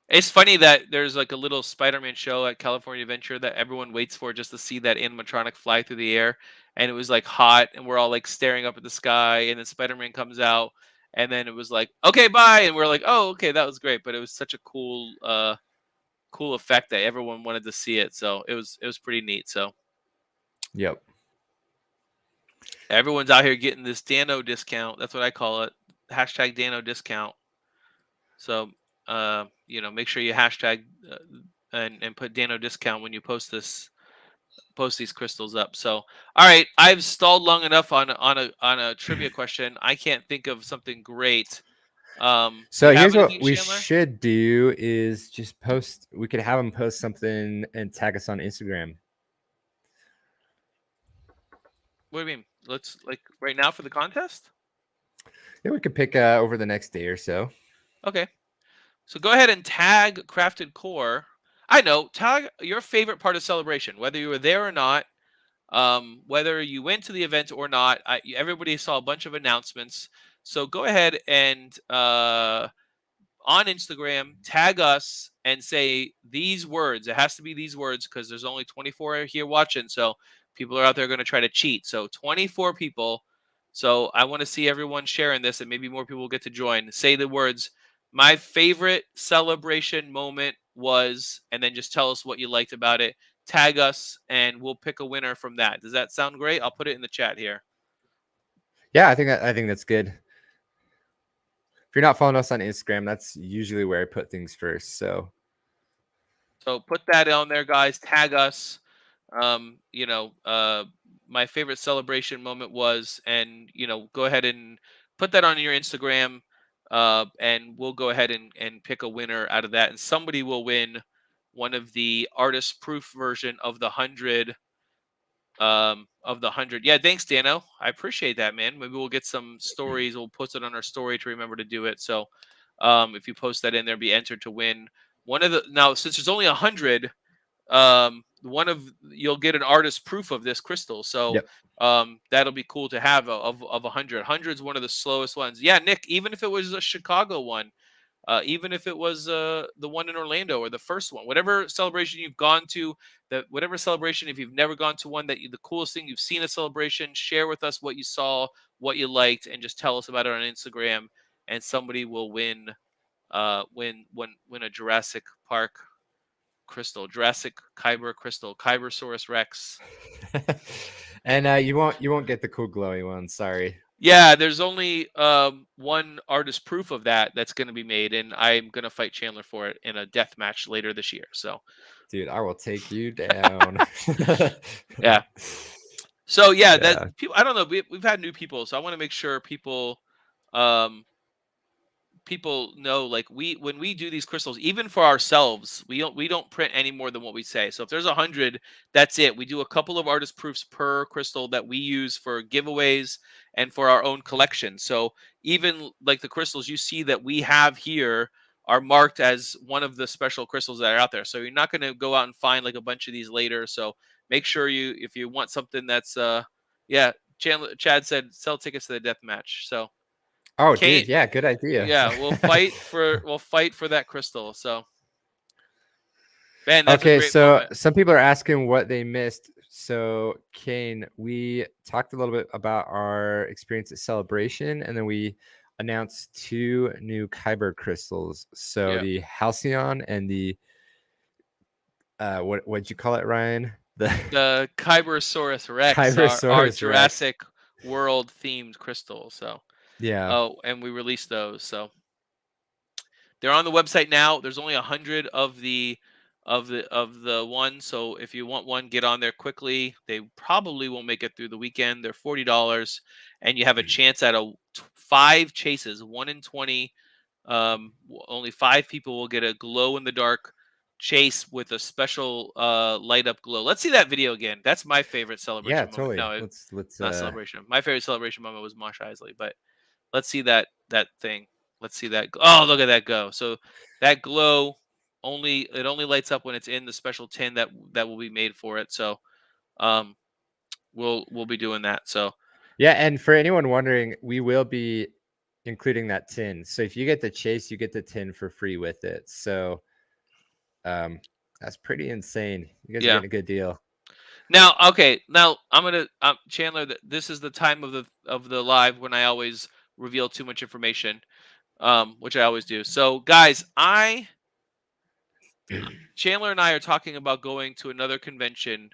It's funny that there's like a little Spider-Man show at California Adventure that everyone waits for just to see that animatronic fly through the air. And it was like hot, and we're all like staring up at the sky, and then Spider-Man comes out, and then it was like, okay, bye. And we're like, oh, okay, that was great. But it was such a cool effect that everyone wanted to see it. So it was pretty neat. So yep. Everyone's out here getting this Dano discount. That's what I call it. Hashtag Dano discount. So, make sure you hashtag and put Dano discount when you post this post these crystals up. So, all right, I've stalled long enough on a trivia question. I can't think of something great. Do So you have here's what anything, we Chandler? should do is just post. We could have them post something and tag us on Instagram. What do you mean? Let's like right now for the contest? Yeah, we could pick over the next day or so. Okay. So go ahead and tag Crafted Core. I know, tag your favorite part of Celebration, whether you were there or not, whether you went to the event or not. Everybody saw a bunch of announcements. So go ahead and on Instagram, tag us and say these words. It has to be these words because there's only 24 here watching. So people are out there going to try to cheat. So 24 people. So I want to see everyone sharing this and maybe more people will get to join. Say the words. My favorite celebration moment was, and then just tell us what you liked about it. Tag us and we'll pick a winner from that. Does that sound great? I'll put it in the chat here. Yeah, I think that's good. If you're not following us on Instagram, that's usually where I put things first. So put that on there, guys. Tag us. My favorite celebration moment was, and go ahead and put that on your Instagram, and we'll go ahead and pick a winner out of that, and somebody will win one of the artist proof version of the 100. Yeah, thanks, Dano. I appreciate that, man. Maybe we'll get some stories. We'll post it on our story to remember to do it. So, if you post that in there, be entered to win one of the. Now, since there's only 100, you'll get an artist proof of this crystal. So, yep. That'll be cool to have of 100. 100 is one of the slowest ones. Yeah, Nick. Even if it was a Chicago one, even if it was the one in Orlando or the first one, whatever celebration you've gone to, whatever celebration, if you've never gone to one, the coolest thing you've seen a celebration, share with us what you saw, what you liked, and just tell us about it on Instagram, and somebody will win a Jurassic Park crystal, Jurassic Kyber crystal, Kybersaurus Rex. And you won't get the cool glowy one. Sorry. Yeah, there's only one artist proof of that's going to be made, and I'm going to fight Chandler for it in a death match later this year. So, dude, I will take you down. yeah. So yeah, Yeah. that people. I don't know. We've had new people, so I want to make sure people know, like, when we do these crystals, even for ourselves, we don't print any more than what we say. So if there's 100, that's it. We do a couple of artist proofs per crystal that we use for giveaways and for our own collection. So even like the crystals you see that we have here are marked as one of the special crystals that are out there. So you're not going to go out and find like a bunch of these later. So make sure if you want something that's Chad said sell tickets to the death match. So Oh, Kane, dude, yeah, good idea. yeah, we'll fight for that crystal. So, man, that's a Okay, great so moment. some people are asking what they missed. So, Kane, we talked a little bit about our experience at Celebration, and then we announced 2 new Kyber crystals. So Yeah. the Halcyon and the what'd you call it, Ryan? The Kybersaurus Rex, our Kybersaurus Rex. Jurassic World themed crystal. So, Yeah. oh, and we released those. So they're on the website now. There's only 100 of the one. So if you want one, get on there quickly. They probably won't make it through the weekend. They're $40, and you have a chance at 5 chases, 1 in 20. Only 5 people will get a glow in the dark chase with a special light up glow. Let's see that video again. That's my favorite celebration Yeah, moment. totally. No, Let's not celebration. My favorite celebration moment was Mosh Isley, but let's see that thing. Let's see that. Oh, look at that go. So that glow only lights up when it's in the special tin that will be made for it. So we'll be doing that. So yeah, and for anyone wondering, we will be including that tin. So if you get the chase, you get the tin for free with it. So that's pretty insane. You guys are getting a good deal. Now, okay, now I'm gonna Chandler. This is the time of the live when I always reveal too much information, which I always do. So, guys, Chandler and I are talking about going to another convention,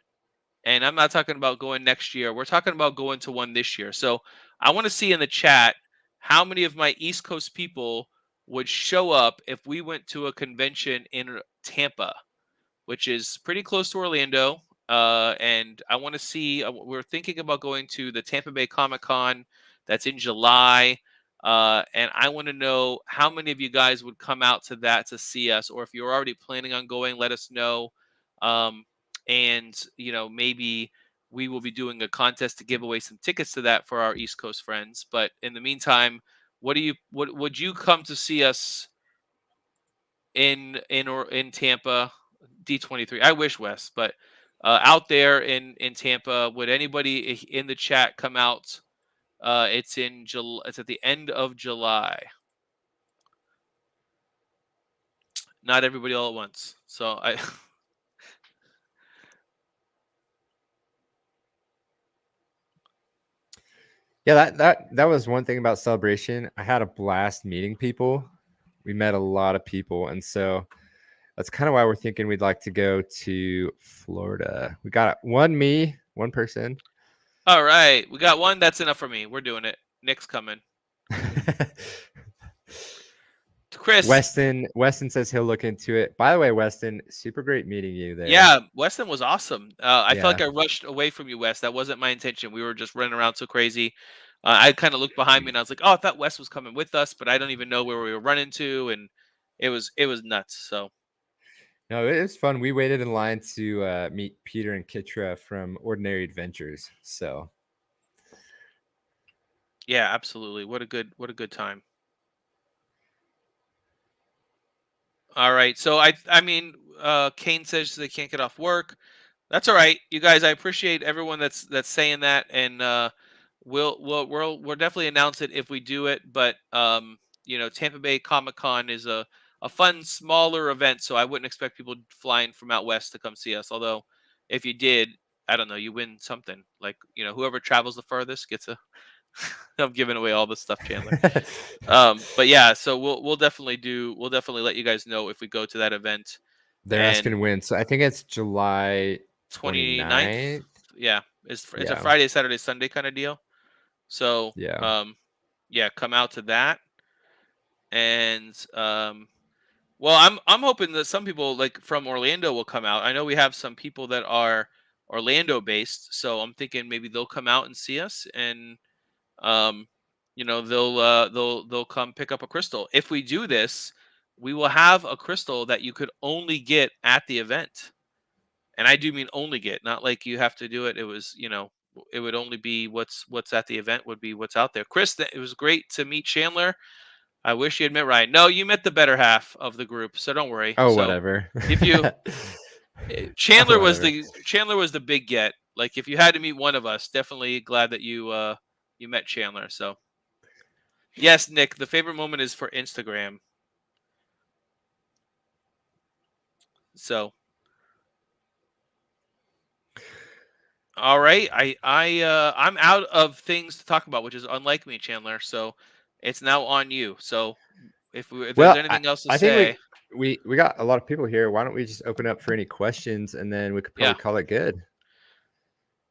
and I'm not talking about going next year. We're talking about going to one this year. So, I want to see in the chat how many of my East Coast people would show up if we went to a convention in Tampa, which is pretty close to Orlando. And I want to see. We're thinking about going to the Tampa Bay Comic-Con that's in July. And I want to know how many of you guys would come out to that to see us, or if you're already planning on going, let us know. And maybe we will be doing a contest to give away some tickets to that for our East Coast friends. But in the meantime, what would you come to see us in Tampa? D23. I wish, Wes, but out there in Tampa, would anybody in the chat come out? It's in July. It's at the end of July. Not everybody all at once. So I. Yeah, that was one thing about Celebration. I had a blast meeting people. We met a lot of people, and so that's kind of why we're thinking we'd like to go to Florida. We got one person. All right, we got one. That's enough for me. We're doing it. Nick's coming. Chris. Weston says he'll look into it. By the way, Weston, super great meeting you there. Yeah, Weston was awesome. I felt like I rushed away from you, Wes. That wasn't my intention. We were just running around so crazy. I kind of looked behind me and I was like, "Oh, I thought Wes was coming with us, but I don't even know where we were running to," and it was nuts. So no, it was fun. We waited in line to meet Peter and Kitra from Ordinary Adventures. So yeah, absolutely. What a good time. All right. So I mean, Kane says they can't get off work. That's all right, you guys. I appreciate everyone that's saying that, and we'll definitely announce it if we do it. But Tampa Bay Comic-Con is a fun, smaller event, so I wouldn't expect people flying from out west to come see us. Although, if you did, I don't know, you win something. Like whoever travels the furthest gets a. I'm giving away all this stuff, Chandler. But yeah, so we'll definitely let you guys know if we go to that event. They're asking when. So I think it's July 29th. Yeah, it's a Friday, Saturday, Sunday kind of deal. So yeah, come out to that. And well, I'm hoping that some people like from Orlando will come out. I know we have some people that are Orlando based, so I'm thinking maybe they'll come out and see us, and they'll come pick up a crystal. If we do this, we will have a crystal that you could only get at the event. And I do mean only get, not like you have to do it. It was, it would only be what's at the event would be what's out there. Chris, it was great to meet Chandler. I wish you had met Ryan. No, you met the better half of the group, so don't worry. Oh, so whatever. If you Chandler was the big get. Like if you had to meet one of us, definitely glad that you met Chandler. So yes, Nick, the favorite moment is for Instagram. So all right, I'm out of things to talk about, which is unlike me, Chandler. So it's now on you. So if there's anything else to say, think we got a lot of people here. Why don't we just open up for any questions, and then we could probably call it good.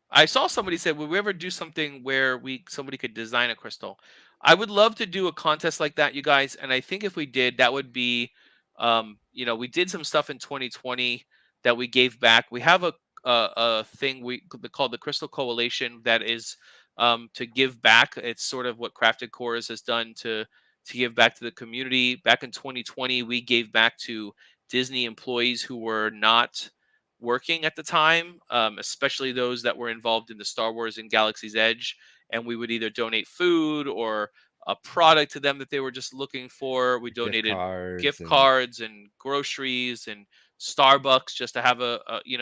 I saw somebody say, would we ever do something where somebody could design a crystal? I would love to do a contest like that, you guys. And I think if we did, that would be, we did some stuff in 2020 that we gave back. We have a thing called the Crystal Coalition that is to give back. It's sort of what Crafted Cores has done to give back to the community. Back in 2020, we gave back to Disney employees who were not working at the time, especially those that were involved in the Star Wars and Galaxy's Edge. And we would either donate food or a product to them that they were just looking for. We donated gift cards and groceries and Starbucks just to have a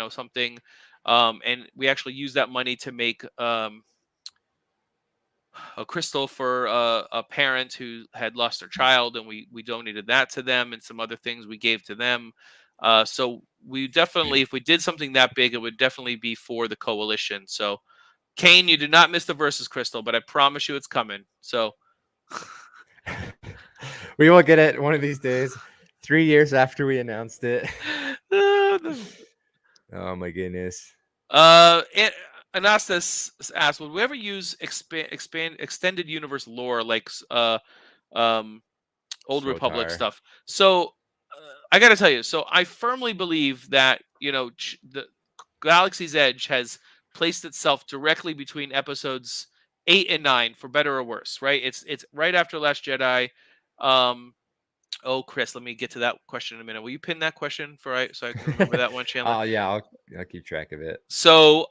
something. And we actually used that money to make a crystal for a parent who had lost their child, and we donated that to them, and some other things we gave to them. So we definitely, if we did something that big, it would definitely be for the coalition. So Kane, you did not miss the versus crystal, but I promise you it's coming. So we will get it one of these days, 3 years after we announced it. Oh my goodness. Anastas asked, would we ever use extended universe lore like Old Republic stuff? So I got to tell you, so I firmly believe that Galaxy's Edge has placed itself directly between episodes 8 and 9, for better or worse, right? It's right after Last Jedi. Oh, Chris, let me get to that question in a minute. Will you pin that question so I can remember that one, Chandler? Oh yeah, I'll keep track of it. So,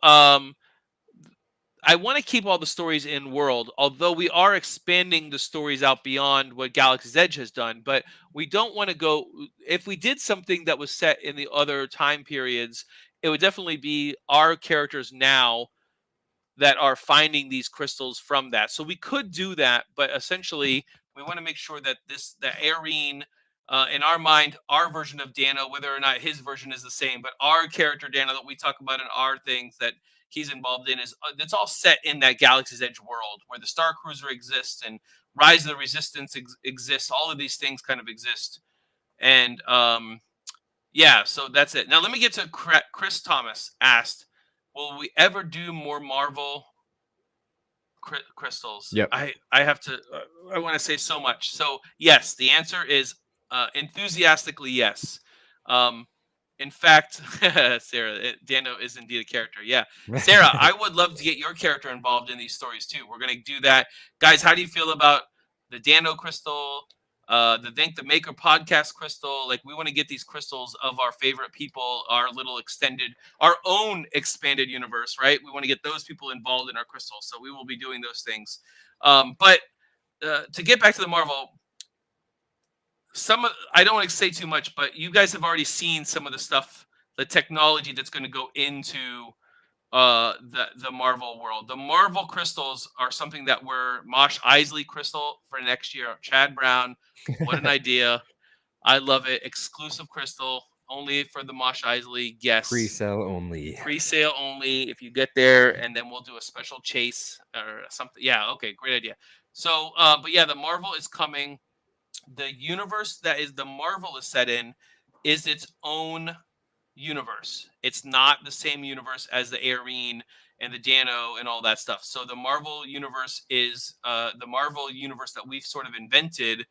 I want to keep all the stories in world, although we are expanding the stories out beyond what Galaxy's Edge has done. But we don't want to go. If we did something that was set in the other time periods, it would definitely be our characters now that are finding these crystals from that. So we could do that, but essentially we want to make sure that the Arene, in our mind, our version of Dano, whether or not his version is the same, but our character Dano that we talk about in our things that he's involved in is it's all set in that Galaxy's Edge world where the Star Cruiser exists and Rise of the Resistance exists. All of these things kind of exist, and yeah, so that's it. Now let me get to Chris Thomas asked, will we ever do more Marvel crystals? Yep. I have to. I want to say so much. So yes, the answer is enthusiastically yes. In fact, Sarah, Dano is indeed a character. Yeah, Sarah, I would love to get your character involved in these stories too. We're gonna do that, guys. How do you feel about the Dano crystal? The Think the Maker podcast crystal. Like, we want to get these crystals of our favorite people, our own expanded universe, right? We want to get those people involved in our crystals. So we will be doing those things. But to get back to the Marvel, I don't want to say too much, but you guys have already seen some of the stuff, the technology that's going to go into the Marvel world. The Marvel crystals are something that were Mosh Isley crystal for next year. Chad Brown, what an idea. I love it. Exclusive crystal, only for the Mosh Isley guests. Pre-sale only. Pre-sale only if you get there, and then we'll do a special chase or something. Yeah, okay, great idea. So, but yeah, the Marvel is coming. The universe that is the Marvel is set in is its own universe. It's not the same universe as the Arene and the Dano and all that stuff. So the Marvel universe is the Marvel universe that we've sort of invented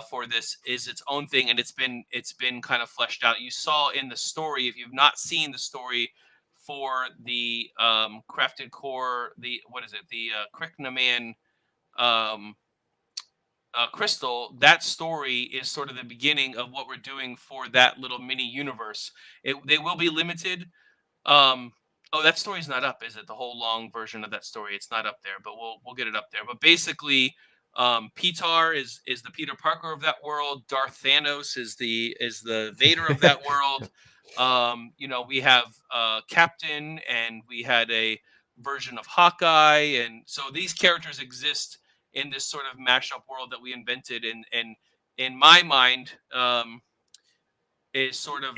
for this is its own thing, and it's been kind of fleshed out. You saw in the story, if you've not seen the story for the crafted core, the Kriknaman crystal, that story is sort of the beginning of what we're doing for that little mini universe. They will be limited. Oh, that story's not up, is it? The whole long version of that story, it's not up there, but we'll get it up there. But basically, Petar is the Peter Parker of that world. Darth Thanos is the Vader of that world. We have Captain, and we had a version of Hawkeye, and so these characters exist in this sort of mashup world that we invented, and in my mind, is sort of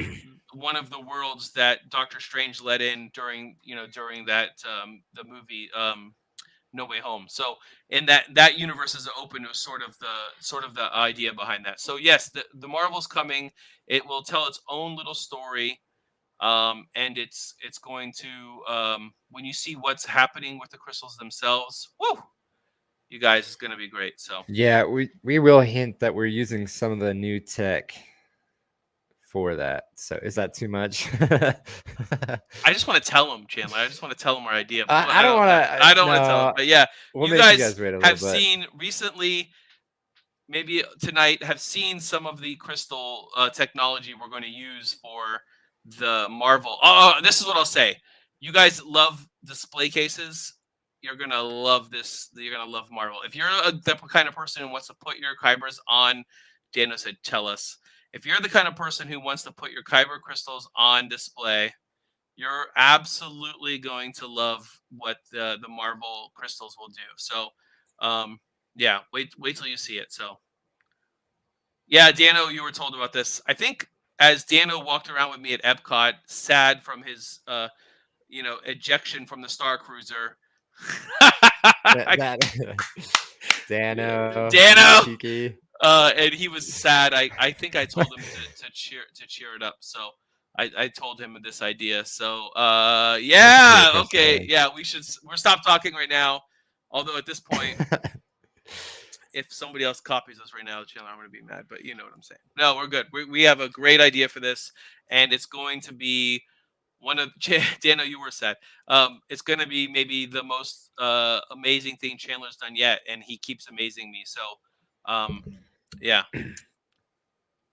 one of the worlds that Doctor Strange let in during that the movie No Way Home. So in that universe is open to sort of the idea behind that. So yes, the Marvel's coming. It will tell its own little story. And it's going to when you see what's happening with the crystals themselves, woo, you guys, it's going to be great. So yeah, we will hint that we're using some of the new tech for that. So is that too much? I just want to tell them, Chandler. I just want to tell them our idea. I don't want to. I don't want to tell them, but yeah, we'll you make guys wait a little have bit. seen recently, maybe tonight, have seen some of the crystal technology we're going to use for the Marvel. Oh, this is what I'll say. You guys love display cases. You're going to love this. You're going to love Marvel. If you're the kind of person who wants to put your Kybers on, Dano said, tell us. If you're the kind of person who wants to put your Kyber crystals on display, you're absolutely going to love what the Marvel crystals will do. So, yeah, wait till you see it. So, yeah, Dano, you were told about this. I think as Dano walked around with me at Epcot, sad from his, ejection from the Star Cruiser. Dano. Cheeky. And he was sad. I think I told him to cheer it up. So I told him of this idea. So yeah, okay, yeah, we're stop talking right now. Although at this point, if somebody else copies us right now, Chandler, I'm going to be mad. But you know what I'm saying. No, we're good. We have a great idea for this, and it's going to be one of Dano, you were sad. It's gonna be maybe the most amazing thing Chandler's done yet, and he keeps amazing me. So, yeah,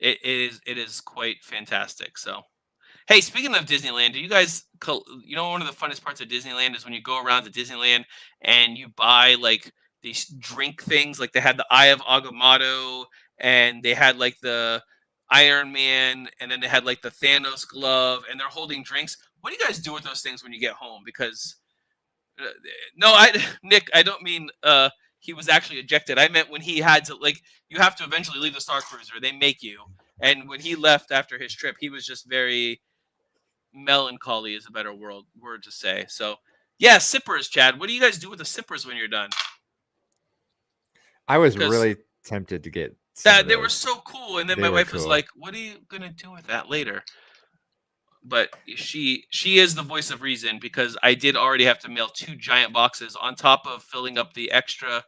it is quite fantastic. So, hey, speaking of Disneyland, do you guys, you know, one of the funnest parts of Disneyland is when you go around to Disneyland and you buy like these drink things. Like they had the Eye of Agamotto, and they had like the Iron Man, and then they had like the Thanos glove, and they're holding drinks. What do you guys do with those things when you get home? Because no, Nick, I don't mean he was actually ejected. I meant when he had to, like, you have to eventually leave the Star Cruiser. They make you. And when he left after his trip, he was just very melancholy is a better word to say. So, yeah, sippers, Chad. What do you guys do with the sippers when you're done? I was Because really tempted to get some of they were those. so cool, and then They my were wife was cool. like, "What are you gonna do with that later?" But she is the voice of reason, because I did already have to mail 2 giant boxes on top of filling up the extra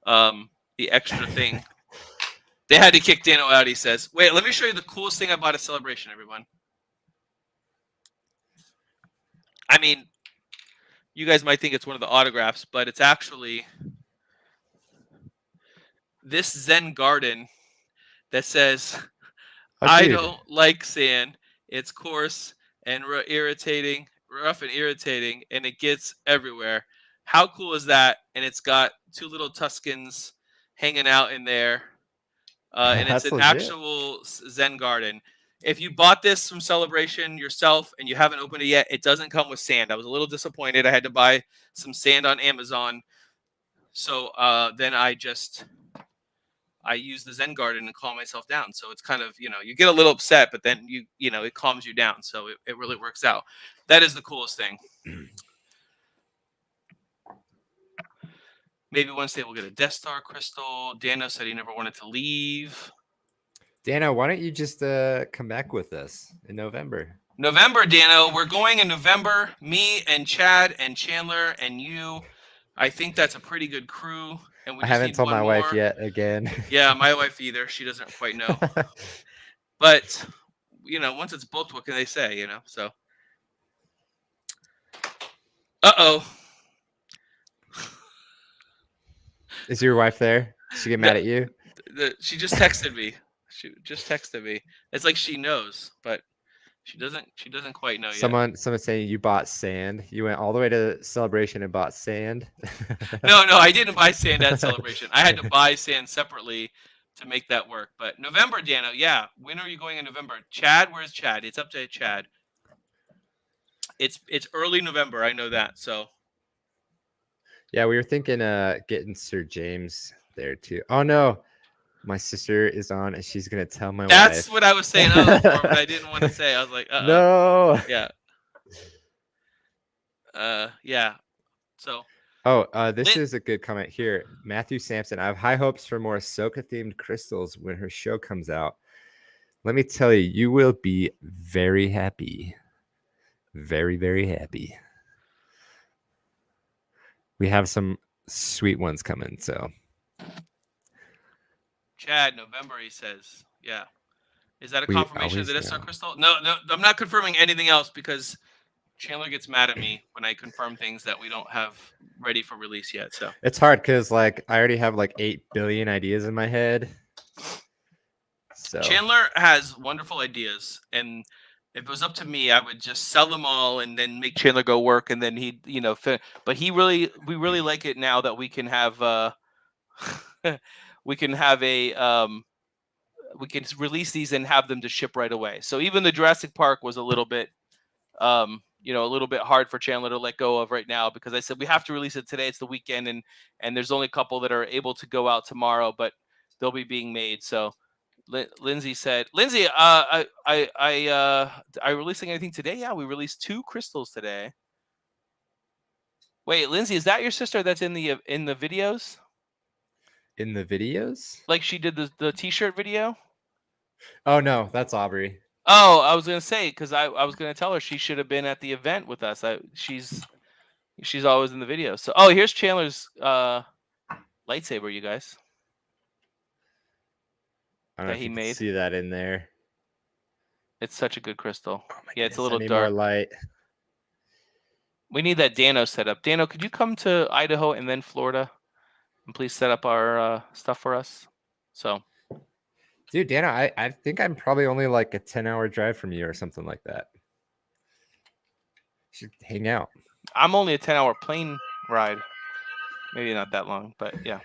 thing. They had to kick Dano out. He says, "Wait, let me show you the coolest thing I bought at Celebration, everyone." I mean, you guys might think it's one of the autographs, but it's actually this Zen garden that says, Oh, "I dude. don't like sand. It's coarse and rough and irritating, and it gets everywhere." How cool is that? And it's got 2 little Tuscans hanging out in there, and it's That's an legit. actual Zen garden. If you bought this from Celebration yourself and you haven't opened it yet, it doesn't come with sand. I was a little disappointed. I had to buy some sand on Amazon. So then I use the Zen garden and calm myself down. So it's kind of, you get a little upset, but then it calms you down. So it really works out. That is the coolest thing. Maybe Wednesday we'll get a Death Star crystal. Dano said he never wanted to leave. Dano, why don't you just come back with us in November? November, Dano. We're going in November. Me and Chad and Chandler and you. I think that's a pretty good crew. And we I just haven't need told one my more. wife yet again. Yeah, my wife either. She doesn't quite know. But, once it's booked, what can they say, So. Uh-oh. Is your wife there? She get mad at you? She just texted me. It's like she knows, but she doesn't quite know yet. Someone saying you bought sand. You went all the way to Celebration and bought sand. No, I didn't buy sand at Celebration. I had to buy sand separately to make that work. But November, Dano, yeah. When are you going in November? Chad, where's Chad? It's up to Chad. It's early November, I know that. So yeah, we were thinking getting Sir James there too. Oh no. My sister is on and she's gonna tell my wife. That's what I was saying for, but I didn't want to say. I was like, no. Yeah. Yeah. So this is a good comment here. Matthew Sampson. I have high hopes for more Ahsoka themed crystals when her show comes out. Let me tell you, you will be very happy. Very, very happy. We have some sweet ones coming, so. Chad, November, he says. Yeah. Is that a confirmation of the Death Star crystal? No, I'm not confirming anything else because Chandler gets mad at me when I confirm things that we don't have ready for release yet. So it's hard because I already have 8 billion ideas in my head. So Chandler has wonderful ideas, and if it was up to me, I would just sell them all and then make Chandler go work, and then he, but we really like it now that we can have we can release these and have them to ship right away. So even the Jurassic Park was a little bit a little bit hard for Chandler to let go of right now, because I said we have to release it today. It's the weekend, and there's only a couple that are able to go out tomorrow, but they'll be being made. So Lindsay said, are releasing anything today? Yeah, we released 2 crystals today. Wait, Lindsay, is that your sister that's in the videos? In the videos? Like she did the t-shirt video? Oh no, that's Aubrey. Oh, I was gonna say, because I was gonna tell her she should have been at the event with us. She's always in the video. So here's Chandler's lightsaber, you guys. I don't know if you can see that in there. It's such a good crystal. Yeah, it's a I little need dark. more light. We need that Dano set up. Dano, could you come to Idaho and then Florida, and please set up our stuff for us? So, Dude, Dana, I think I'm probably only like a 10-hour drive from you or something like that. Should hang out. I'm only a 10-hour plane ride. Maybe not that long, but yeah.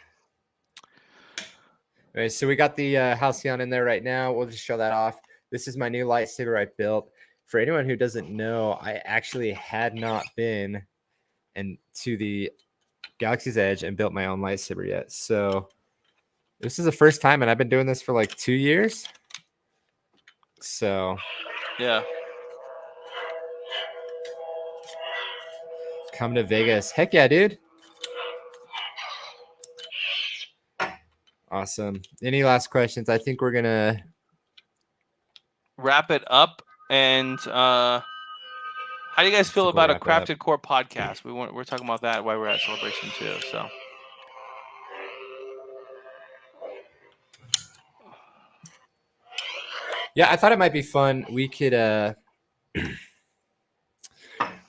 Okay, so we got the Halcyon in there right now. We'll just show that off. This is my new lightsaber I built. For anyone who doesn't know, I actually had not been to the Galaxy's Edge and built my own lightsaber yet. So this is the first time, and I've been doing this for like 2 years. So Yeah. come to Vegas. Heck yeah, dude. Awesome. Any last questions? I think we're going to wrap it up. And how do you guys feel about a wrap it Crafted Core podcast? We're talking about that while we're at Celebration too. So yeah, I thought it might be fun. We could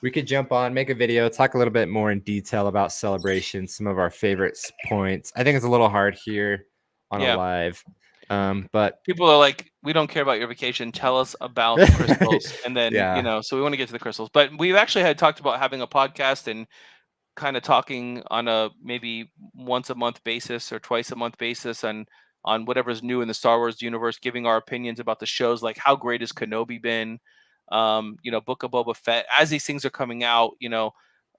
we could jump on, make a video, talk a little bit more in detail about Celebration, some of our favorite points. I think it's a little hard here on a live. But people are like, we don't care about your vacation. Tell us about the crystals. And then, so we want to get to the crystals. But we've actually had talked about having a podcast and kind of talking on a maybe once a month basis or twice a month basis on whatever's new in the Star Wars universe, giving our opinions about the shows, like how great has Kenobi been, Book of Boba Fett. As these things are coming out,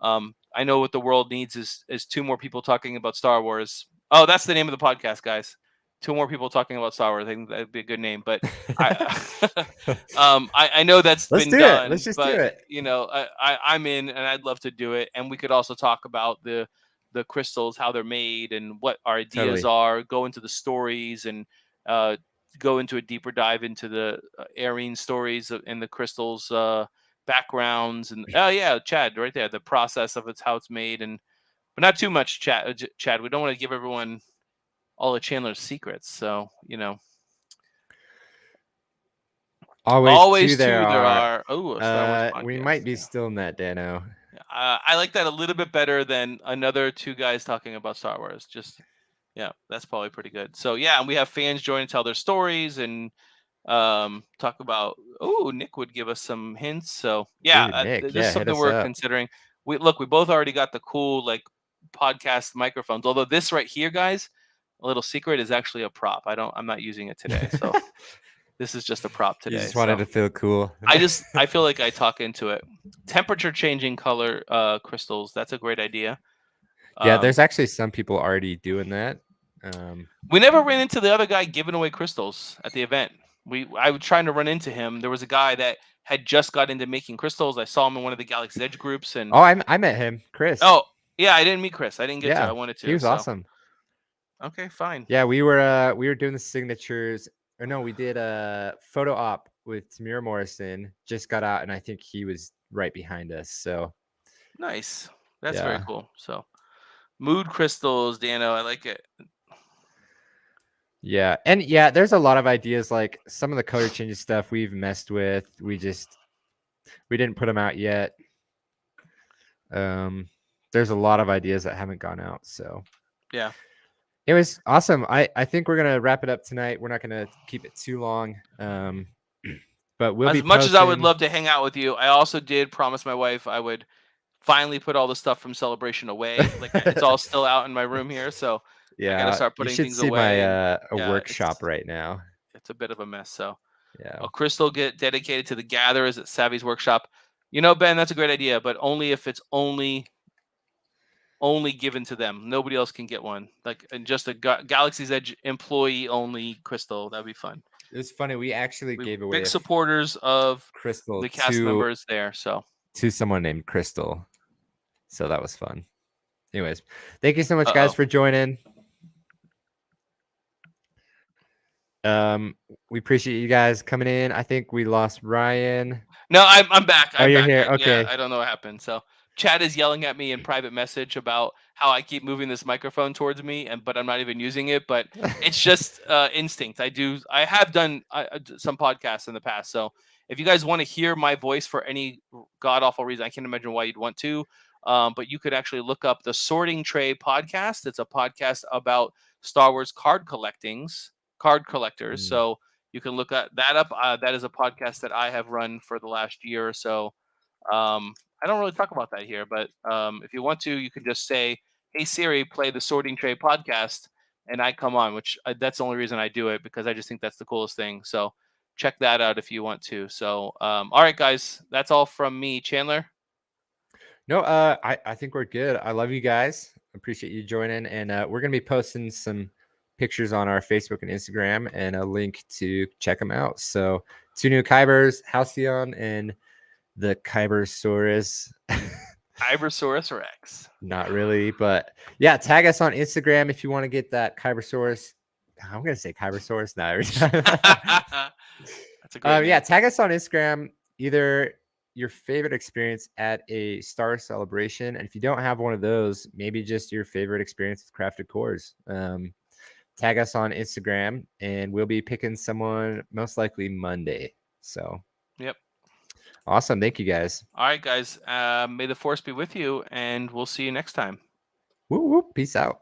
I know what the world needs is 2 more people talking about Star Wars. Oh, that's the name of the podcast, guys. 2 more people talking about Star Wars. I think that'd be a good name. But I know that's been done. Let's just do it. I'm in, and I'd love to do it. And we could also talk about the crystals, how they're made, and what our ideas are. Go into the stories and go into a deeper dive into the Aryan stories and the crystals backgrounds. And Chad, right there, the process of how it's made, but not too much. Chad, we don't want to give everyone all of Chandler's secrets. So, always two there are. Oh, we might be still in that, Dano. I like that a little bit better than another 2 guys talking about Star Wars. That's probably pretty good. So and we have fans join and tell their stories and talk about. Oh, Nick would give us some hints. So this is something we're considering. We both already got the cool podcast microphones. Although this right here, guys, a little secret, is actually a prop. I'm not using it today. So this is just a prop today. You just wanted to feel cool. I feel like I talk into it. Temperature changing color crystals. That's a great idea. Yeah, there's actually some people already doing that. We never ran into the other guy giving away crystals at the event. I was trying to run into him. There was a guy that had just got into making crystals. I saw him in one of the Galaxy's Edge groups, and I met him, Chris. Oh yeah, I didn't meet Chris. I didn't get to. I wanted to. He was awesome. Okay, fine. Yeah, we were doing the signatures. Or no, we did a photo op with Tamira Morrison. Just got out, and I think he was right behind us. So nice. That's very cool. So mood crystals, Dano. I like it. Yeah, and there's a lot of ideas. Like some of the color changes stuff we've messed with. We didn't put them out yet. There's a lot of ideas that haven't gone out. So yeah. It was awesome. I think we're gonna wrap it up tonight. We're not gonna keep it too long. But we'll be much as I would love to hang out with you. I also did promise my wife I would finally put all the stuff from Celebration away. Like it's all still out in my room here, so I gotta start putting things away. My workshop right now. It's a bit of a mess. So a crystal get dedicated to the gatherers at Savvy's workshop. Ben, that's a great idea, but only if it's only given to them. Nobody else can get one. And just a Galaxy's Edge employee only crystal. That'd be fun. It's funny. We actually gave away big supporters of crystal the cast members there. So to someone named Crystal. So that was fun. Anyways, thank you so much, guys, for joining. We appreciate you guys coming in. I think we lost Ryan. No, I'm back. You're here. Okay. I don't know what happened. So Chad is yelling at me in private message about how I keep moving this microphone towards me, but I'm not even using it. But it's just instinct. I have done some podcasts in the past, so If you guys want to hear my voice for any god awful reason, I can't imagine why you'd want to. But you could actually look up the Sorting Tray podcast. It's a podcast about Star Wars card collectors. So you can look that up. That is a podcast that I have run for the last year or so. I don't really talk about that here, but if you want to, you can just say, "Hey Siri, play the Sorting Tray podcast," and I come on. Which that's the only reason I do it, because I just think that's the coolest thing. So check that out if you want to. So all right, guys, that's all from me. Chandler. No, I think we're good. I love you guys. Appreciate you joining, and we're gonna be posting some pictures on our Facebook and Instagram, and a link to check them out. So 2 new Kybers, Halcyon, and the Kybersaurus. Ibersaurus Rex. Not really, but yeah, tag us on Instagram if you want to get that Kybersaurus. I'm gonna say Kybersaurus now every time. That's a great name. Yeah, tag us on Instagram, either your favorite experience at a Star Wars celebration, and if you don't have one of those, maybe just your favorite experience with crafted cores. Tag us on Instagram, and we'll be picking someone most likely Monday. So Yep. Awesome. Thank you, guys. All right, guys. May the force be with you, and we'll see you next time. Woo woo. Peace out.